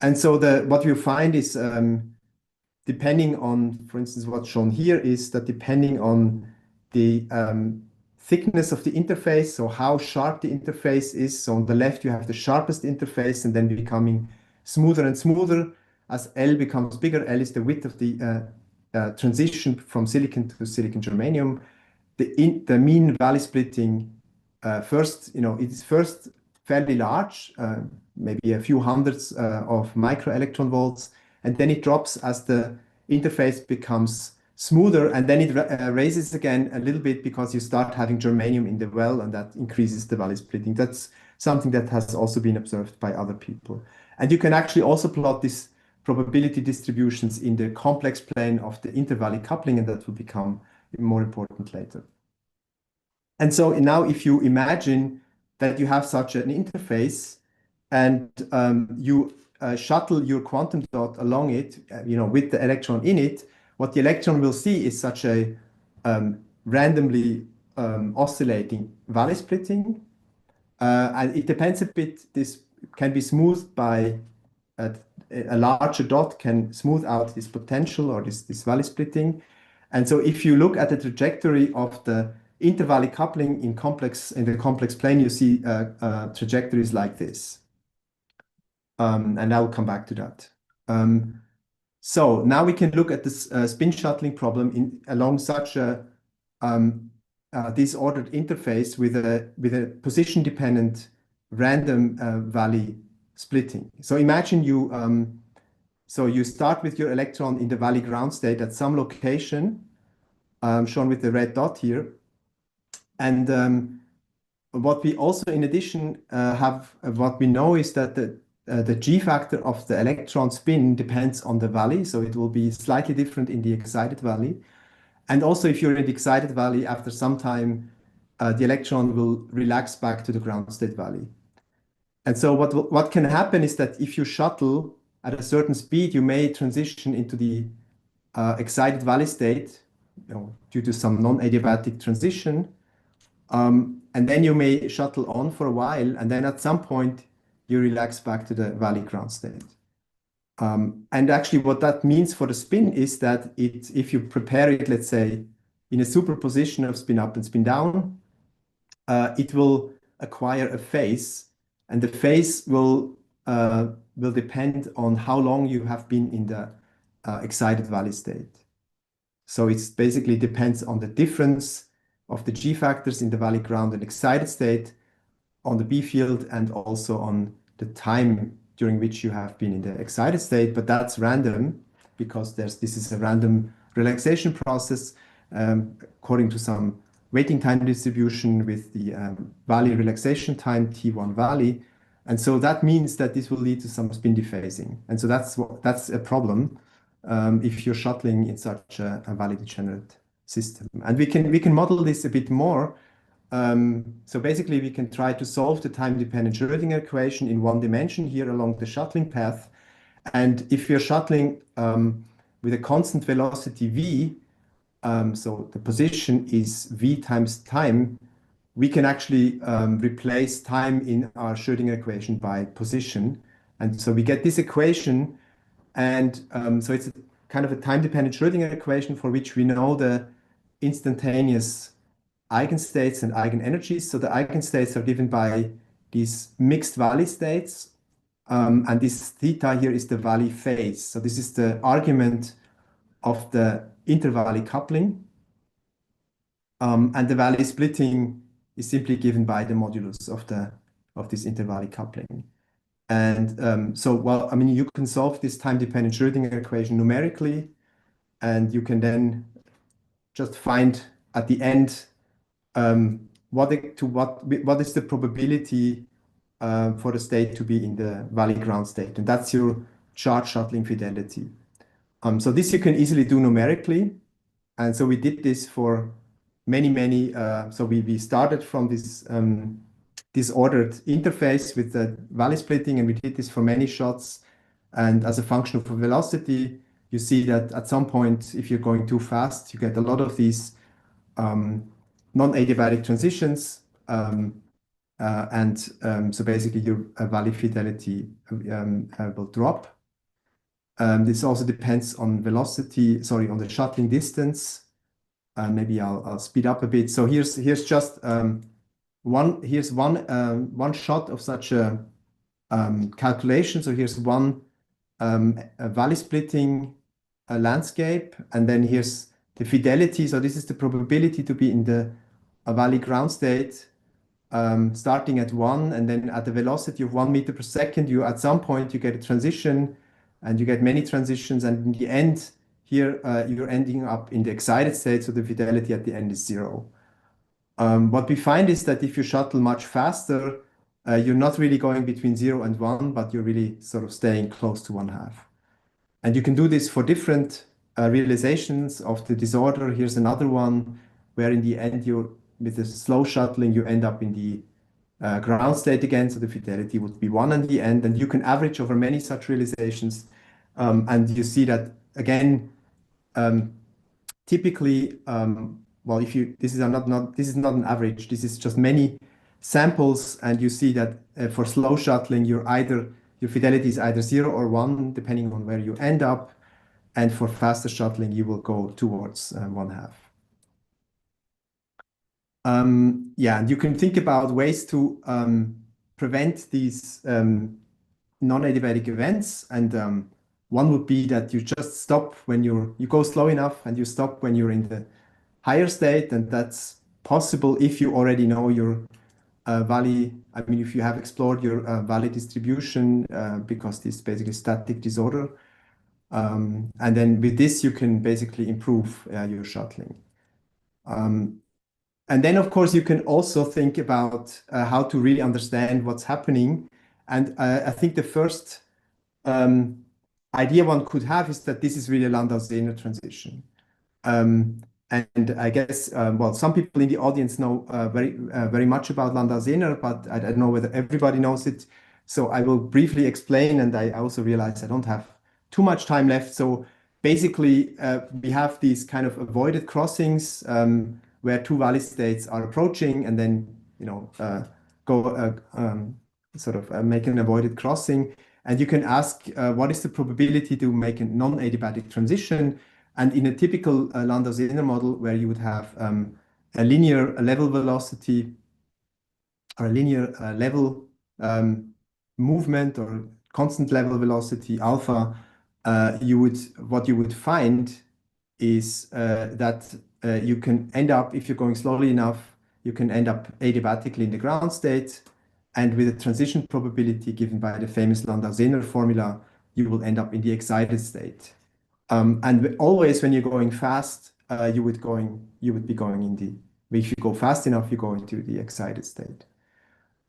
And so what you find is, depending on, for instance, what's shown here is that depending on the thickness of the interface, so how sharp the interface is. So on the left, you have the sharpest interface and then becoming smoother and smoother. As L becomes bigger, L is the width of the transition from silicon to silicon germanium. The mean valley splitting first, it is first fairly large, maybe a few hundreds of micro electron volts, and then it drops as the interface becomes smoother, and then it raises again a little bit because you start having germanium in the well, and that increases the valley splitting. That's something that has also been observed by other people. And you can actually also plot these probability distributions in the complex plane of the intervalley coupling, and that will become more important later. And so now if you imagine that you have such an interface and you shuttle your quantum dot along it, with the electron in it, what the electron will see is such a randomly oscillating valley splitting. And it depends a bit, this can be smoothed by a larger dot can smooth out this potential or this valley splitting. And so if you look at the trajectory of the intervalley coupling in the complex plane, you see trajectories like this. And I will come back to that. So now we can look at this spin shuttling problem along such a disordered interface with a position-dependent random valley splitting. So imagine you start with your electron in the valley ground state at some location, shown with the red dot here. And what we also, in addition, what we know is that the G factor of the electron spin depends on the valley, so it will be slightly different in the excited valley. And also, if you're in the excited valley, after some time, the electron will relax back to the ground state valley. And so what can happen is that if you shuttle at a certain speed, you may transition into the excited valley state, due to some non-adiabatic transition. And then you may shuttle on for a while, and then at some point, you relax back to the valley ground state. And actually, what that means for the spin is that if you prepare it, let's say, in a superposition of spin up and spin down, it will acquire a phase, and the phase will depend on how long you have been in the excited valley state. So it basically depends on the difference of the G factors in the valley ground and excited state, on the B field, and also on the time during which you have been in the excited state. But that's random because this is a random relaxation process according to some waiting time distribution with the valley relaxation time T1 valley. And so that means that this will lead to some spin dephasing. And so that's a problem if you're shuttling in such a valley degenerate system. And we can model this a bit more. So basically, we can try to solve the time-dependent Schrödinger equation in one dimension here along the shuttling path. And if we're shuttling with a constant velocity v, so the position is v times time, we can actually replace time in our Schrödinger equation by position. And so we get this equation, and so it's kind of a time-dependent Schrödinger equation for which we know the instantaneous eigenstates and eigenenergies. So the eigenstates are given by these mixed valley states, and this theta here is the valley phase. So this is the argument of the intervalley coupling, and the valley splitting is simply given by the modulus of this intervalley coupling. And so, well, I mean, you can solve this time-dependent Schrödinger equation numerically, and you can then just find at the end what is the probability for the state to be in the valley ground state, and that's your charge shuttling fidelity. So this you can easily do numerically, and so we did this for many. So we started from this disordered interface with the valley splitting, and we did this for many shots. And as a function of velocity, you see that at some point, if you're going too fast, you get a lot of these non-adiabatic transitions, so basically your valley fidelity will drop. This also depends on velocity, sorry, on the shuttling distance. Maybe I'll speed up a bit. So here's just one shot of such a calculation. So here's one valley splitting landscape, and then here's the fidelity. So this is the probability to be in the valley ground state, starting at 1, and then at the velocity of 1 meter per second, at some point you get a transition, and you get many transitions, and in the end here you're ending up in the excited state, so the fidelity at the end is 0. What we find is that if you shuttle much faster, you're not really going between 0 and 1, but you're really sort of staying close to 1/2. And you can do this for different realizations of the disorder. Here's another one where in the end, with the slow shuttling, you end up in the ground state again, so the fidelity would be 1 in the end, and you can average over many such realizations, and you see that again, typically, well, this is not an average, this is just many samples, and you see that for slow shuttling, your fidelity is either 0 or 1, depending on where you end up, and for faster shuttling, you will go towards 1/2. Yeah, and you can think about ways to prevent these non-adiabatic events, and one would be that you just stop when you go slow enough, and you stop when you're in the higher state, and that's possible if you already know your valley. I mean, if you have explored your valley distribution, because this is basically static disorder, and then with this you can basically improve your shuttling. And then, of course, you can also think about how to really understand what's happening. And I think the first idea one could have is that this is really a Landau-Zener transition. And I guess, well, some people in the audience know very much about Landau-Zener, but I don't know whether everybody knows it. So I will briefly explain, and I also realize I don't have too much time left. So basically, we have these kind of avoided crossings where two Wally states are approaching, and then go sort of make an avoided crossing. And you can ask, what is the probability to make a non-adiabatic transition? And in a typical Landau-Zener model, where you would have a linear level velocity or a linear level movement or constant level velocity alpha, what you would find is that you can end up, if you're going slowly enough, you can end up adiabatically in the ground state. And with a transition probability given by the famous Landau-Zener formula, you will end up in the excited state. And always when you're going fast, you would be going in the, if you go fast enough, you go into the excited state.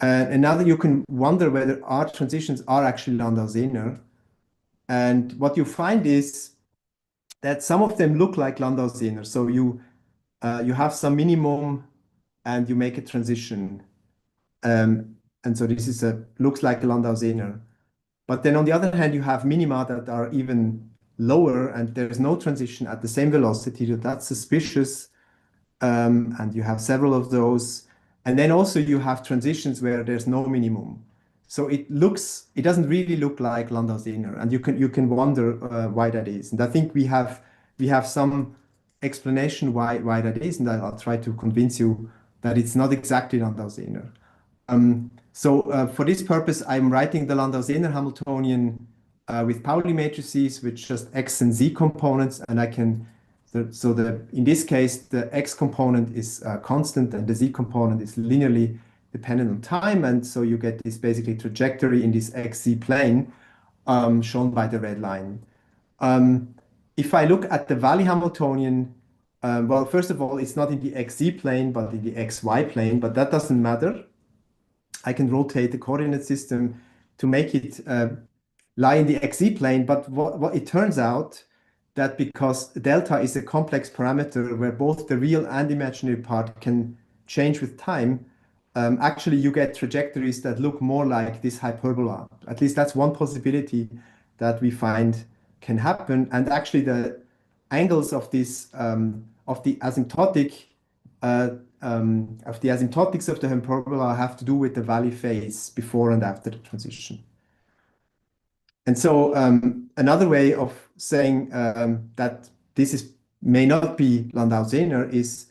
And now that you can wonder whether our transitions are actually Landau-Zener. And what you find is that some of them look like Landau-Zener. So you have some minimum and you make a transition. And so this looks like a Landau-Zener. But then on the other hand, you have minima that are even lower and there's no transition at the same velocity. That's suspicious. And you have several of those. And then also you have transitions where there's no minimum. So it doesn't really look like Landau-Zener, and you can wonder why that is. And I think we have some explanation why that is, and I'll try to convince you that it's not exactly Landau-Zener. So for this purpose, I'm writing the Landau-Zener Hamiltonian with Pauli matrices with just x and z components, and in this case, the x component is constant and the z component is linearly dependent on time, and so you get this basically trajectory in this xz plane shown by the red line. If I look at the Wally Hamiltonian, well, first of all, it's not in the xz plane, but in the xy plane, but that doesn't matter. I can rotate the coordinate system to make it lie in the xz plane, but what it turns out that because delta is a complex parameter where both the real and imaginary part can change with time, actually you get trajectories that look more like this hyperbola. At least that's one possibility that we find can happen. And actually the angles of this of the asymptotics of the hyperbola have to do with the Wally phase before and after the transition. And so another way of saying that this may not be Landau-Zener is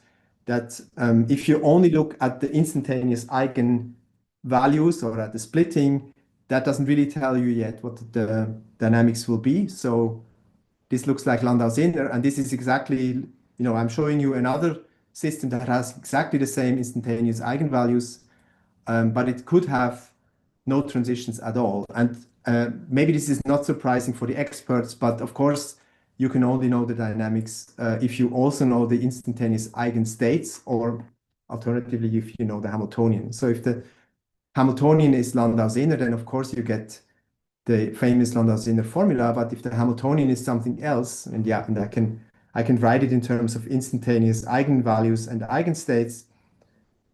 that if you only look at the instantaneous eigenvalues or at the splitting, that doesn't really tell you yet what the dynamics will be. So this looks like Landau-Zener, and this is exactly, I'm showing you another system that has exactly the same instantaneous eigenvalues, but it could have no transitions at all. And maybe this is not surprising for the experts, but of course, you can only know the dynamics if you also know the instantaneous eigenstates, or alternatively, if you know the Hamiltonian. So if the Hamiltonian is Landau-Zener, then of course you get the famous Landau-Zener formula. But if the Hamiltonian is something else, and I can write it in terms of instantaneous eigenvalues and eigenstates,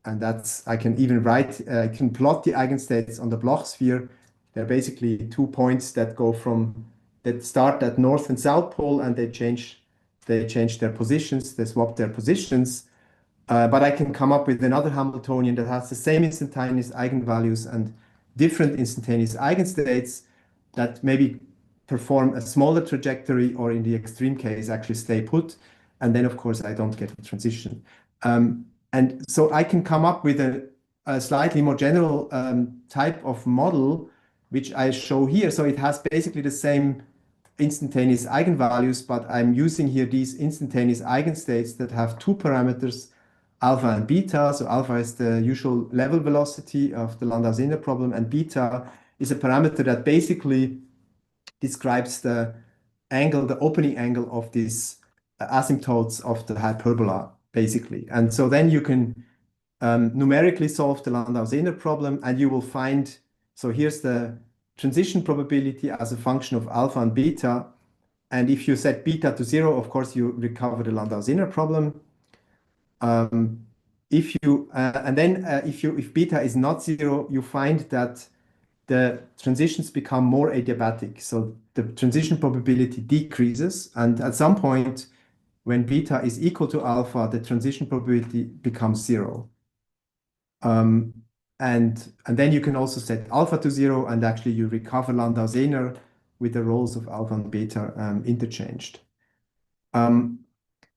and I can even I can plot the eigenstates on the Bloch sphere. They're basically 2 points that start at north and south pole, and they change their positions, they swap their positions. But I can come up with another Hamiltonian that has the same instantaneous eigenvalues and different instantaneous eigenstates that maybe perform a smaller trajectory, or in the extreme case, actually stay put. And then, of course, I don't get a transition. And so I can come up with a slightly more general type of model, which I show here. So it has basically the same instantaneous eigenvalues, but I'm using here these instantaneous eigenstates that have two parameters, alpha and beta. So alpha is the usual level velocity of the Landau-Zener problem, and beta is a parameter that basically describes the opening angle of these asymptotes of the hyperbola, basically. And so then you can numerically solve the Landau-Zener problem, and you will find So here's the transition probability as a function of alpha and beta. And if you set beta to 0, of course, you recover the Landau-Zinner problem. If beta is not 0, you find that the transitions become more adiabatic. So the transition probability decreases. And at some point, when beta is equal to alpha, the transition probability becomes 0. And then you can also set alpha to 0, and actually you recover Landau-Zinner with the roles of alpha and beta interchanged. And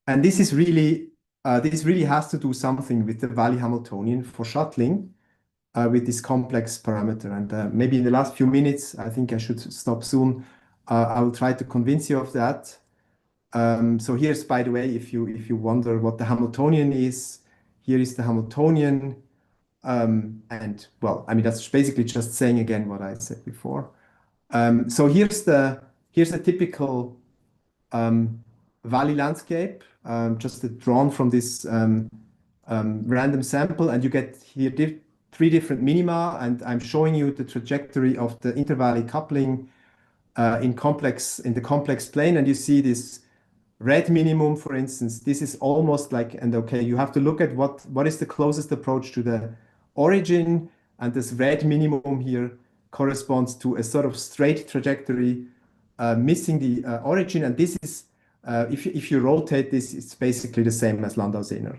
this really has to do something with the Wally Hamiltonian for shuttling with this complex parameter. And maybe in the last few minutes, I think I should stop soon. I will try to convince you of that. So here's, by the way, if you wonder what the Hamiltonian is, here is the Hamiltonian. And well, I mean, that's basically just saying again what I said before. So here's a typical valley landscape, just drawn from this random sample, and you get here three different minima, and I'm showing you the trajectory of the intervalley coupling in the complex plane, and you see this red minimum, for instance. This is almost like, and okay, you have to look at what is the closest approach to the origin, and this red minimum here corresponds to a sort of straight trajectory missing the origin, and this is if you rotate this, it's basically the same as Landau-Zinner.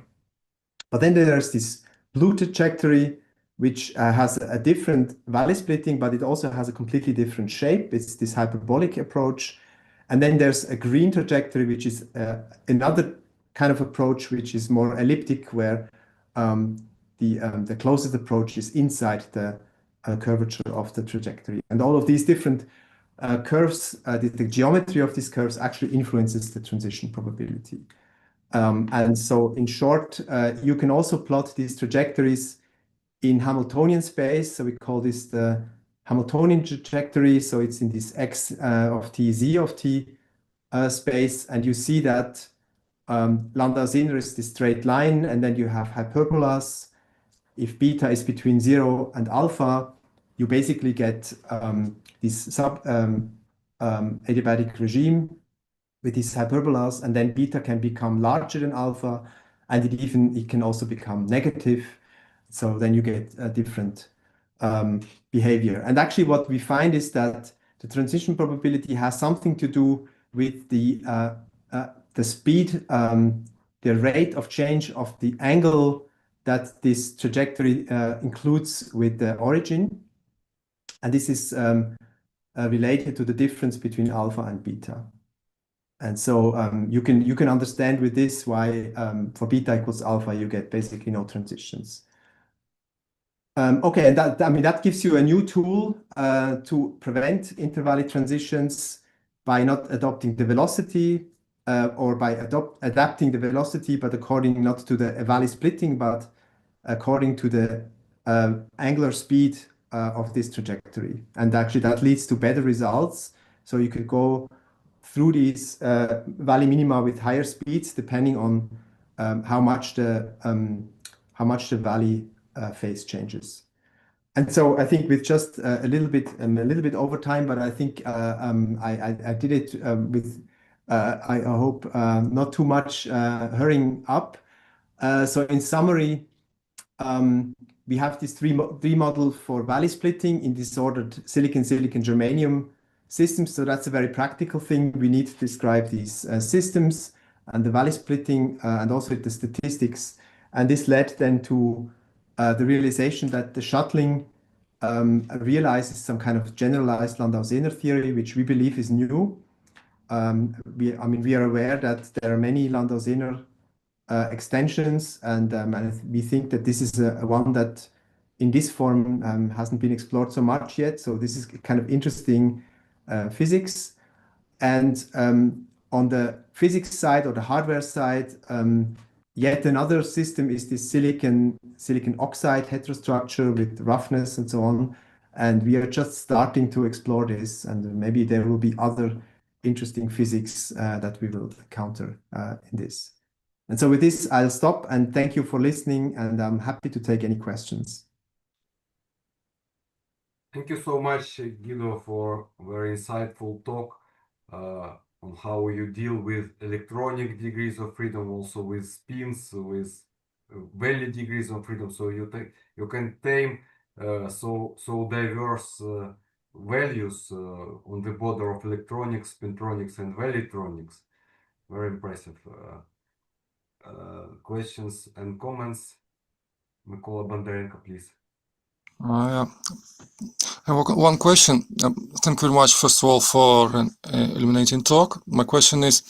But then there's this blue trajectory, which has a different valley splitting, but it also has a completely different shape. It's this hyperbolic approach. And then there's a green trajectory, which is another kind of approach, which is more elliptic, where the closest approach is inside the curvature of the trajectory. And all of these different curves, the geometry of these curves actually influences the transition probability. And so in short, you can also plot these trajectories in Hamiltonian space. So we call this the Hamiltonian trajectory. So it's in this x of t, z of t space. And you see that Landau-Zinner is this straight line, and then you have hyperbolas. If beta is between 0 and alpha, you basically get this adiabatic regime with these hyperbolas, and then beta can become larger than alpha, and it can also become negative. So then you get a different behavior. And actually what we find is that the transition probability has something to do with the speed, the rate of change of the angle that this trajectory includes with the origin. And this is related to the difference between alpha and beta. And so you can understand with this why for beta equals alpha, you get basically no transitions. Okay, and that gives you a new tool to prevent intervalley transitions by not adopting the velocity or by adapting the velocity, but according not to the valley splitting, but according to the angular speed of this trajectory. And actually that leads to better results. So you could go through these valley minima with higher speeds, depending on how much the valley phase changes. And so I think with just a little bit over time, but I think I did it with I hope not too much hurrying up. So in summary, we have this three model for valley splitting in disordered silicon-silicon germanium systems. So that's a very practical thing. We need to describe these systems and the valley splitting and also the statistics. And this led then to the realization that the shuttling realizes some kind of generalized Landau-Zinner theory, which we believe is new. We are aware that there are many Landau-Zinner extensions, and we think that this is one that in this form hasn't been explored so much yet. So this is kind of interesting physics. And on the physics side or the hardware side, yet another system is this silicon oxide heterostructure with roughness and so on. And we are just starting to explore this, and maybe there will be other interesting physics that we will encounter in this. And so with this, I'll stop and thank you for listening, and I'm happy to take any questions. Thank you so much, Guido, for very insightful talk on how you deal with electronic degrees of freedom, also with spins, with value degrees of freedom. So you can tame so diverse values on the border of electronics, spintronics, and valuetronics. Very impressive. Questions and comments. Mykola Bondarenko, please. Yeah. I have one question. Thank you very much, first of all, for an illuminating talk. My question is,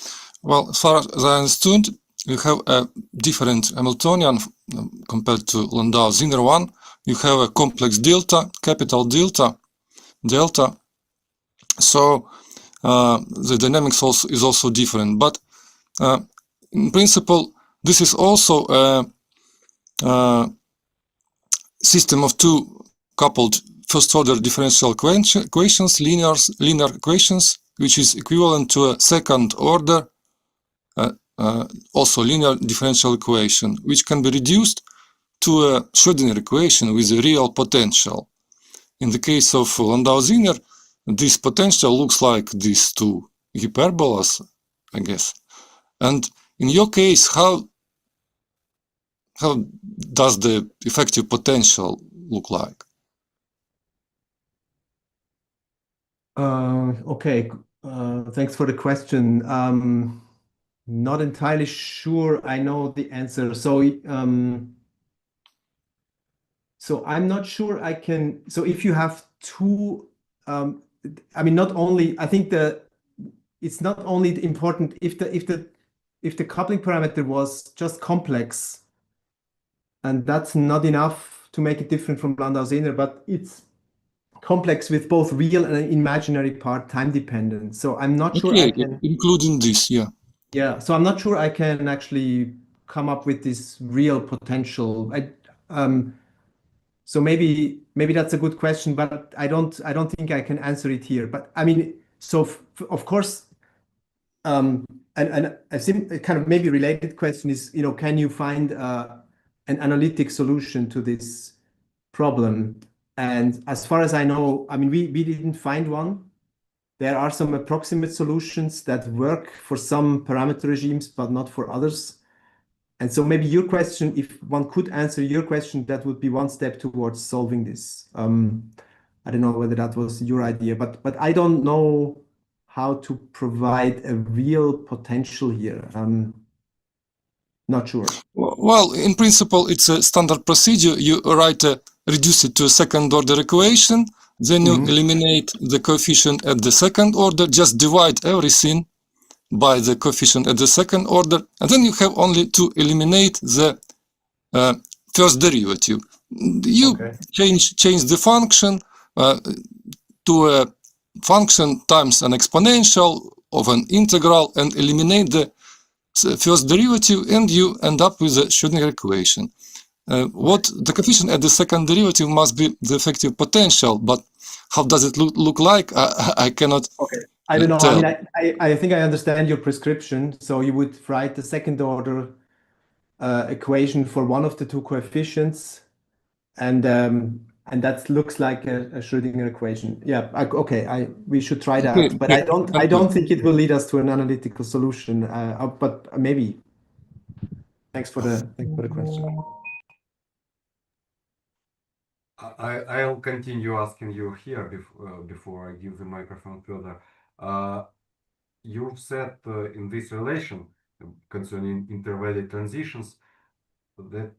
well, as far as I understood, you have a different Hamiltonian compared to Landau-Zinner one. You have a complex delta, capital delta. So the dynamics is also different. But in principle, this is also a system of two coupled first-order differential equations, linear equations, which is equivalent to a second-order, also linear differential equation, which can be reduced to a Schrödinger equation with a real potential. In the case of Landau-Zinner, this potential looks like these two hyperbolas, I guess. And in your case, how does the effective potential look like? Okay, thanks for the question. Not entirely sure I know the answer. So I'm not sure I can. So if you have two, I mean, not only I think it's not only important if the coupling parameter was just complex, and that's not enough to make it different from Landau-Zinner, but it's complex with both real and an imaginary part time dependent. So I'm not sure I can, including this, yeah. Yeah, so I'm not sure I can actually come up with this real potential. So maybe that's a good question, but I don't think I can answer it here. But I mean, so of course, and a kind of maybe related question is, can you find an analytic solution to this problem? And as far as I know, I mean, we didn't find one. There are some approximate solutions that work for some parameter regimes, but not for others. And so maybe your question, if one could answer your question, that would be one step towards solving this. I don't know whether that was your idea, but I don't know how to provide a real potential here. I'm not sure. Well, in principle, it's a standard procedure. You reduce it to a second order equation, then you eliminate the coefficient at the second order, just divide everything by the coefficient at the second order, and then you have only to eliminate the first derivative. You change the function to a function times an exponential of an integral and eliminate the first derivative, and you end up with a Schrödinger equation. What the coefficient at the second derivative must be the effective potential, but how does it look like? I cannot. Okay, I don't know. Tell. I mean, I think I understand your prescription. So you would write the second order equation for one of the two coefficients, and that looks like a Schrödinger equation. Yeah. Okay. We should try that, Okay, but I don't think it will lead us to an analytical solution. But maybe. Thanks for the question. I'll continue asking you here before I give the microphone further. You've said in this relation concerning intervallic transitions that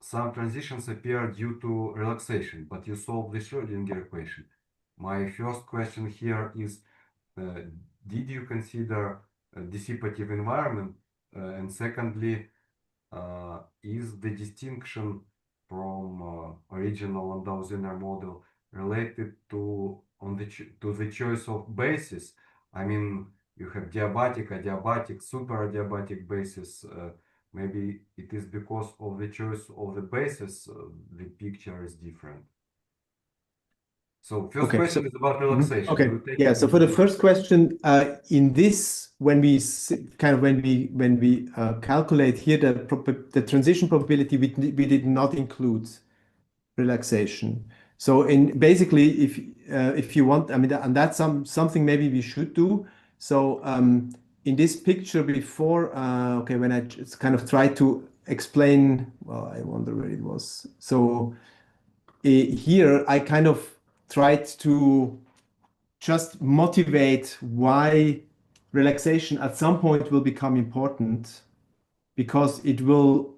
some transitions appear due to relaxation, but you solve the Schrödinger equation. My first question here is, did you consider a dissipative environment? And secondly, is the distinction from original Landau-Zinner model related to the choice of basis? I mean, you have diabatic, adiabatic, superadiabatic basis. Maybe it is because of the choice of the basis the picture is different. So first question is about relaxation. Okay. Yeah. So for the first question, in this, when we calculate here the transition probability, we did not include relaxation. So in basically, if you want, I mean, and that's something maybe we should do. So in this picture before, okay, when I just kind of tried to explain, well, I wonder where it was. So here I kind of tried to just motivate why relaxation at some point will become important, because it will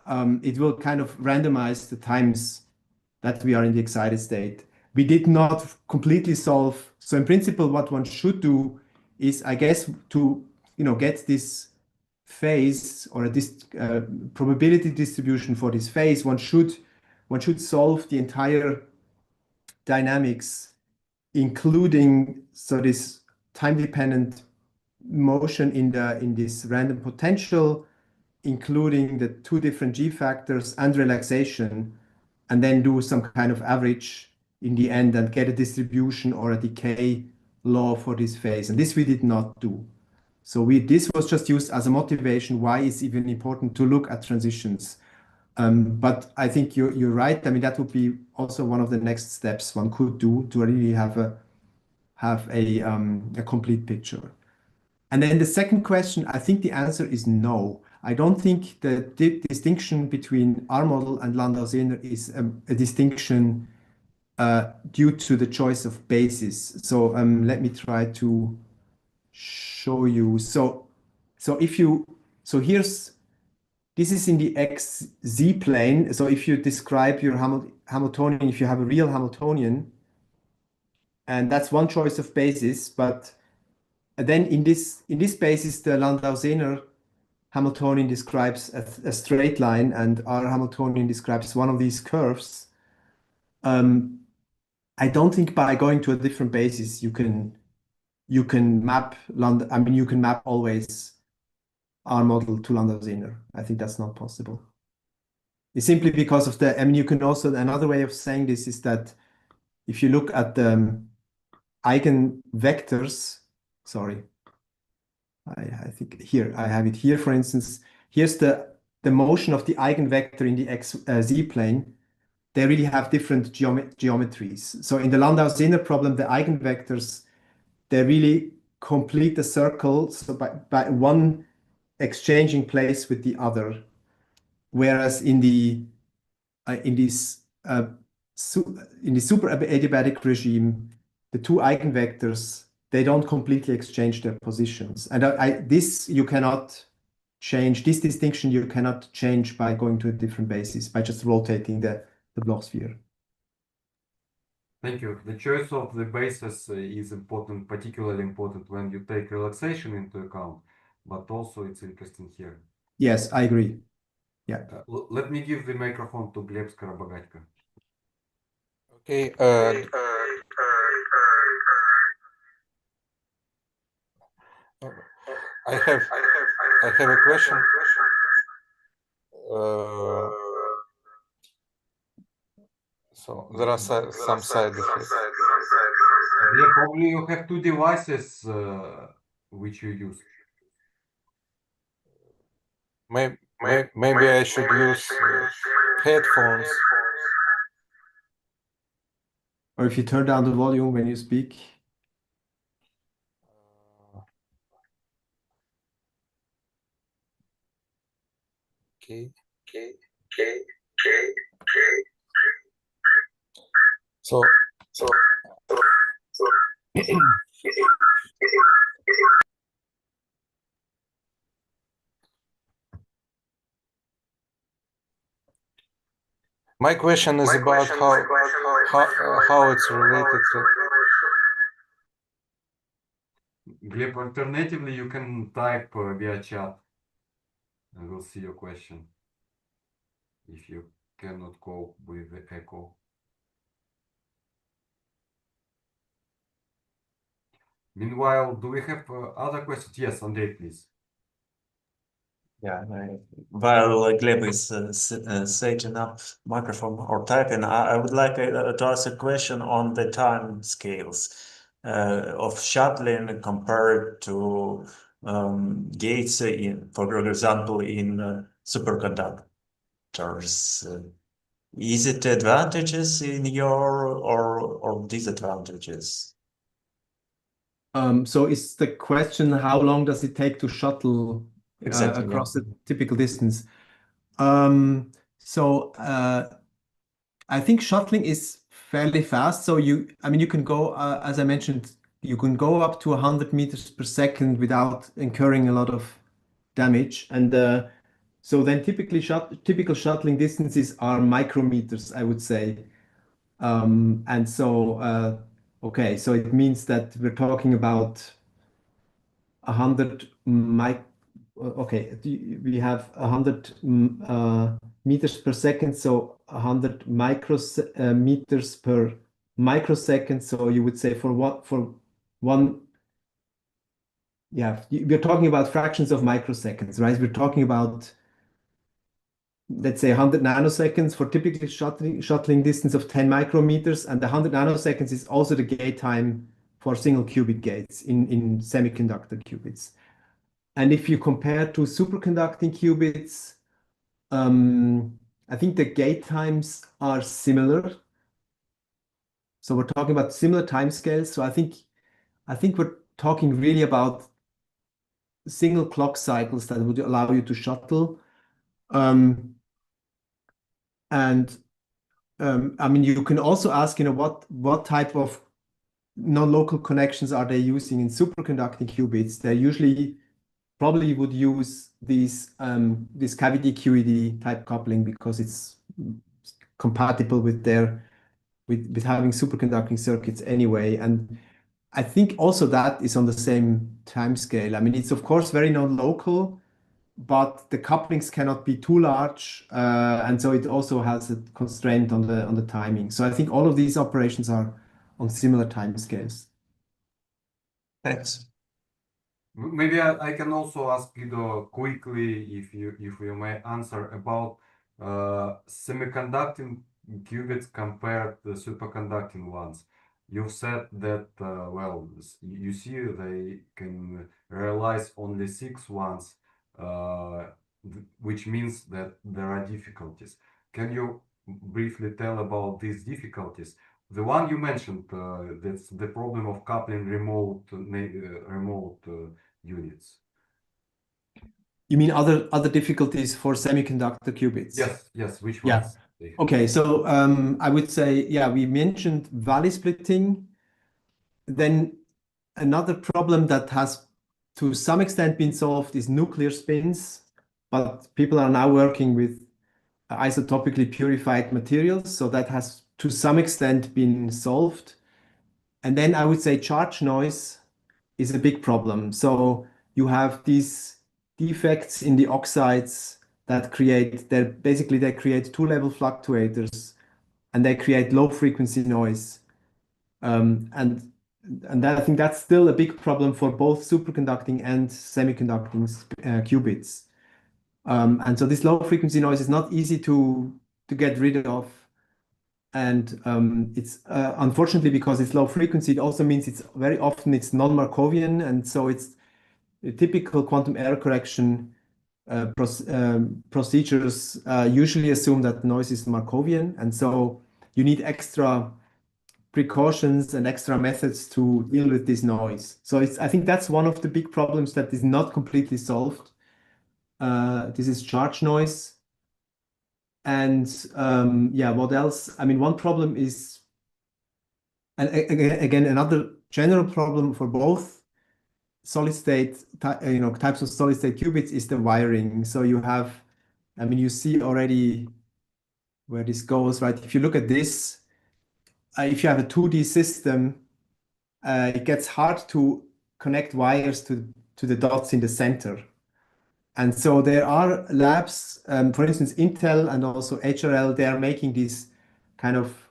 kind of randomize the times that we are in the excited state. We did not completely solve. So in principle, what one should do is, I guess, to get this phase or this probability distribution for this phase, one should solve the entire dynamics, including this time-dependent motion in this random potential, including the two different G factors and relaxation, and then do some kind of average in the end and get a distribution or a decay law for this phase. And this we did not do. So this was just used as a motivation why it's even important to look at transitions. But I think you're right. I mean, that would be also one of the next steps one could do to really have a complete picture. And then the second question, I think the answer is no. I don't think the distinction between our model and Landau-Sehner is a distinction due to the choice of basis. So let me try to show you. So this is in the XZ plane. So if you describe your Hamiltonian, if you have a real Hamiltonian, and that's one choice of basis, but then in this basis, the Landau-Sehner Hamiltonian describes a straight line, and our Hamiltonian describes one of these curves. I don't think by going to a different basis you can map you can map always our model to Landau-Sehner. I think that's not possible. It's simply because of you can also, another way of saying this is that if you look at the eigenvectors, sorry, I think here, I have it here, for instance, here's the motion of the eigenvector in the XZ plane. They really have different geometries. So in the Landau-Sehner problem, the eigenvectors, they really complete the circle, so by one exchanging place with the other. Whereas in the super adiabatic regime, the two eigenvectors, they don't completely exchange their positions. And this you cannot change, this distinction you cannot change by going to a different basis, by just rotating the Bloch sphere. Thank you. The choice of the basis is important, particularly important when you take relaxation into account, but also it's interesting here. Yes, I agree. Yeah. Let me give the microphone to Gleb Skorobogatyko. Okay. I have a question. So there are some side effects. Yeah, probably you have two devices which you use. Maybe I should use headphones. Or if you turn down the volume when you speak. Okay. So my question is about how it's related to. Gleb, alternatively, you can type via chat and we'll see your question if you cannot cope with the echo. Meanwhile, do we have other questions? Yes, Andrei, please. Yeah, while Gleb is setting up microphone or typing, I would like to ask a question on the time scales of shuttling compared to gates, for example, in superconductors. Is it advantages in your or disadvantages? So is the question, how long does it take to shuttle Exactly, yeah. across a typical distance? So I think shuttling is fairly fast. So you can go, as I mentioned, you can go up to 100 meters per second without incurring a lot of damage. And so then typical shuttling distances are micrometers, I would say. And so, okay, so it means that we're talking about 100 okay, we have 100 meters per second, so 100 meters per microsecond. So you would say for one, yeah, we're talking about fractions of microseconds, right? We're talking about, let's say, 100 nanoseconds for typically shuttling distance of 10 micrometers, and the 100 nanoseconds is also the gate time for single qubit gates in semiconductor qubits. And if you compare to superconducting qubits, I think the gate times are similar. So we're talking about similar timescales. So I think we're talking really about single clock cycles that would allow you to shuttle. And I mean, you can also ask, what type of non-local connections are they using in superconducting qubits? They usually probably would use this cavity QED type coupling because it's compatible with with having superconducting circuits anyway. And I think also that is on the same time scale. I mean, it's of course very non-local, but the couplings cannot be too large, and so it also has a constraint on the timing. So I think all of these operations are on similar time scales. Thanks. Maybe I can also ask Guido quickly, if you may answer about semiconducting qubits compared to superconducting ones. You said that well, you see they can realize only 6 ones, which means that there are difficulties. Can you briefly tell about these difficulties? The one you mentioned, that's the problem of coupling remote units. You mean other difficulties for semiconductor qubits? Yes. Which Yeah. ones? Okay, so I would say, yeah, we mentioned valley splitting. Then another problem that has to some extent been solved is nuclear spins, but people are now working with isotopically purified materials, so that has to some extent been solved. And then I would say charge noise is a big problem. So you have these defects in the oxides that they create two-level fluctuators, and they create low frequency noise. And I think that's still a big problem for both superconducting and semiconducting qubits. And so this low frequency noise is not easy to get rid of. And it's unfortunately, because it's low frequency, it also means it's very often it's non-Markovian, and so it's a typical quantum error correction procedures usually assume that noise is Markovian, and so you need extra precautions and extra methods to deal with this noise. So I think that's one of the big problems that is not completely solved. This is charge noise. And yeah, what else? I mean, one problem is, and again, another general problem for both solid state, types of solid state qubits is the wiring. So you have, I mean, you see already where this goes, right? If you look at this, if you have a 2D system, it gets hard to connect wires to the dots in the center. And so there are labs, for instance, Intel and also HRL, they are making these kind of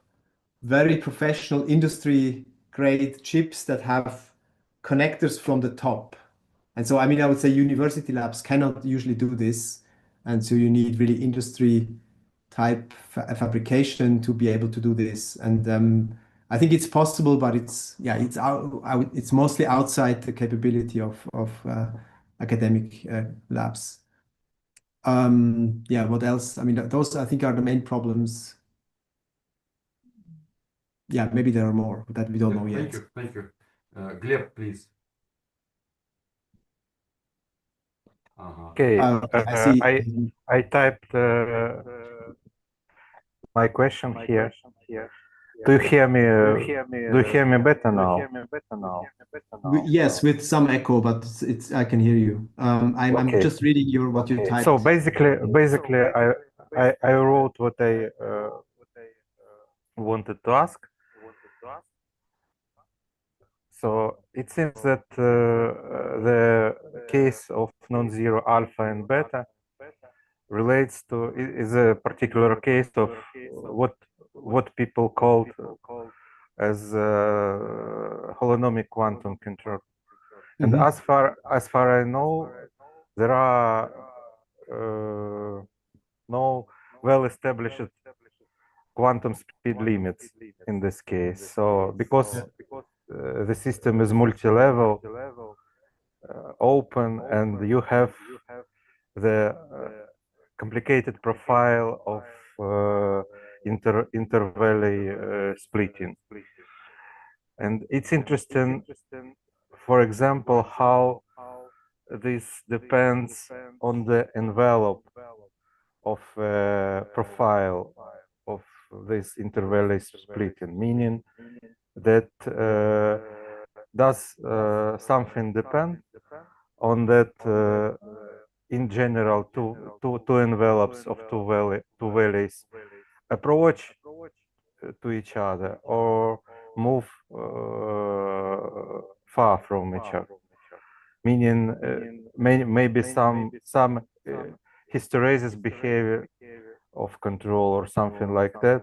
very professional industry grade chips that have connectors from the top. And so, I mean, I would say university labs cannot usually do this. And so you need really industry type fabrication to be able to do this. And I think it's possible, but it's mostly outside the capability of academic labs. Yeah, what else? I mean, those I think are the main problems yeah, maybe there are more that we don't know yet. Thank you. Gleb, please. Okay, I see. I typed my question here. Do you hear me? Do you hear me better now? Yes, with some echo, but it's I can hear you. I'm Okay. just reading what you typed. So basically, I wrote what I wanted to ask. So it seems that the case of non-zero alpha and beta relates to is a particular case of what people called as holonomic quantum control. And as far I know, there are no well-established quantum speed limits in this case. So because the system is multi-level, open, and you have the complicated profile of intervalley splitting. And it's interesting, for example, how this depends on the envelope of profile of this intervalley splitting, meaning that does something depend on that in general two envelopes of two valleys approach to each other or move far from each other, meaning maybe some hysteresis behavior of control or something like that.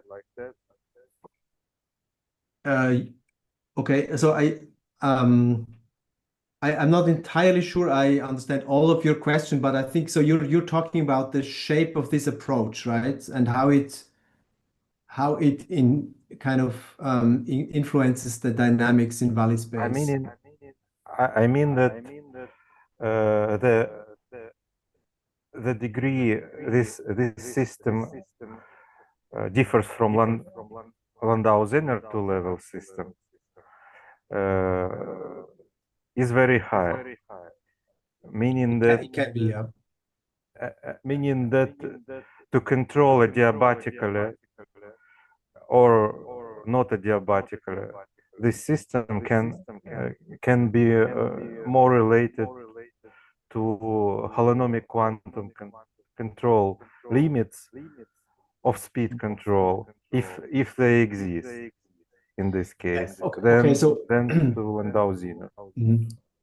Okay, so I'm not entirely sure I understand all of your question, but I think so. You're talking about the shape of this approach, right? And how it in kind of influences the dynamics in valley space. I mean that the degree this system differs from Landau's inner two-level system is very high, meaning that It can be, yeah. meaning that to control adiabatically or not adiabatically, this system can be more related to holonomic quantum control limits of speed control if they exist in this case. Okay, so then to Landau's inner.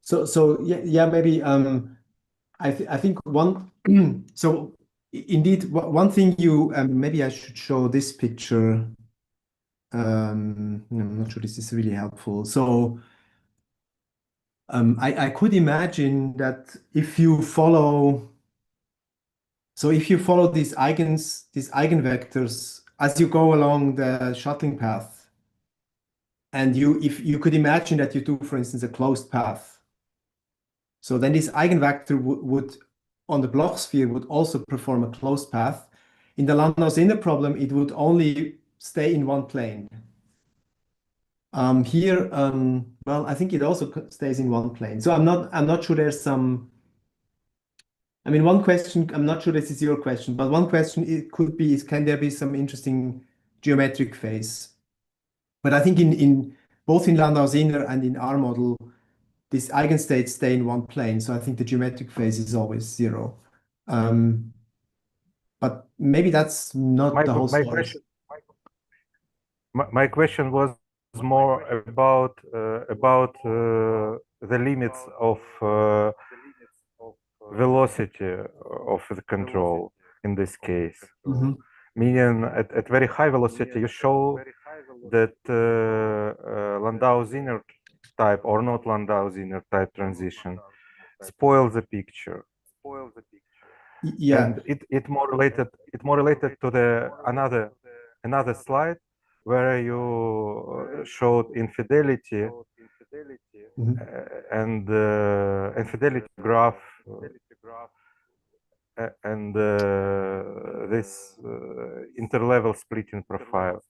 So yeah, maybe I think one so indeed one thing you maybe I should show this picture. I'm not sure this is really helpful. So I could imagine that if you follow these eigenvectors as you go along the shuttling path, and if you could imagine that you do, for instance, a closed path. So then this eigenvector would on the Bloch sphere would also perform a closed path. In the Landau's inner problem, it would only stay in one plane. Here, well, I think it also stays in one plane. So I'm not sure there's some. I mean, one question, I'm not sure this is your question, but one question it could be is can there be some interesting geometric phase? But I think in both in Landau's inner and in our model, these eigenstates stay in one plane. So I think the geometric phase is always zero. But maybe that's not the whole story. My question was more about the limits of velocity of the control in this case. Meaning at very high velocity, you show that Landau's inner type or not Landau's inner type transition spoils the picture. Yeah. And it more related to the another slide where you showed infidelity and infidelity graph and this interlevel splitting profile.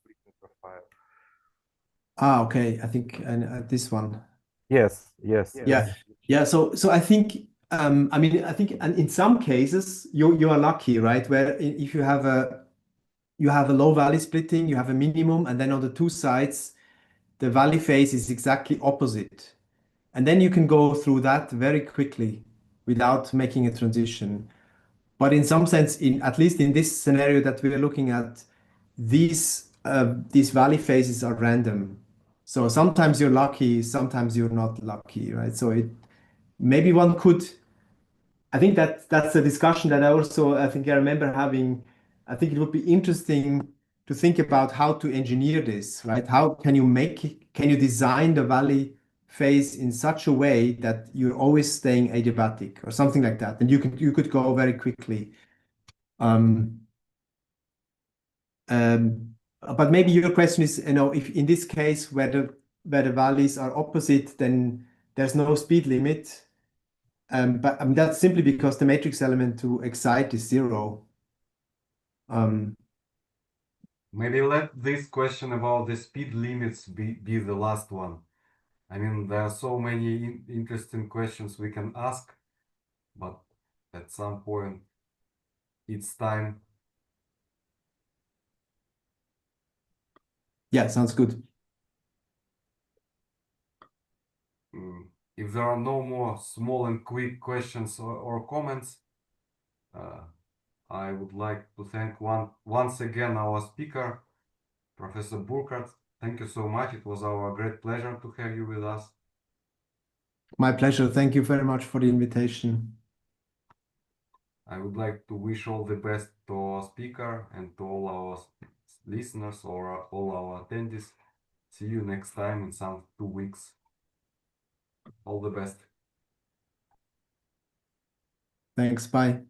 Ah, okay. I think this one. Yes, yes, Yeah, yes. yeah. So I think I mean I think and in some cases you are lucky, right? Where if you have a low valley splitting, you have a minimum, and then on the two sides the valley phase is exactly opposite, and then you can go through that very quickly without making a transition. But in some sense, in at least in this scenario that we are looking at, these valley phases are random. So sometimes you're lucky, sometimes you're not lucky, right? So it maybe one could. I think that's a discussion that I think I remember having. I think it would be interesting to think about how to engineer this, right? How can you design the valley phase in such a way that you're always staying adiabatic or something like that, and you could go very quickly. Um, but maybe your question is, if in this case where the valleys are opposite, then there's no speed limit. But I mean, that's simply because the matrix element to excite is 0. Maybe let this question about the speed limits be the last one. I mean, there are so many interesting questions we can ask, but at some point it's time. Yeah, sounds good. If there are no more small and quick questions or comments, I would like to thank once again our speaker, Professor Burkard. Thank you so much. It was our great pleasure to have you with us. My pleasure. Thank you very much for the invitation. I would like to wish all the best to our speaker and to all our listeners or all our attendees. See you next time in some 2 weeks. All the best. Thanks. Bye.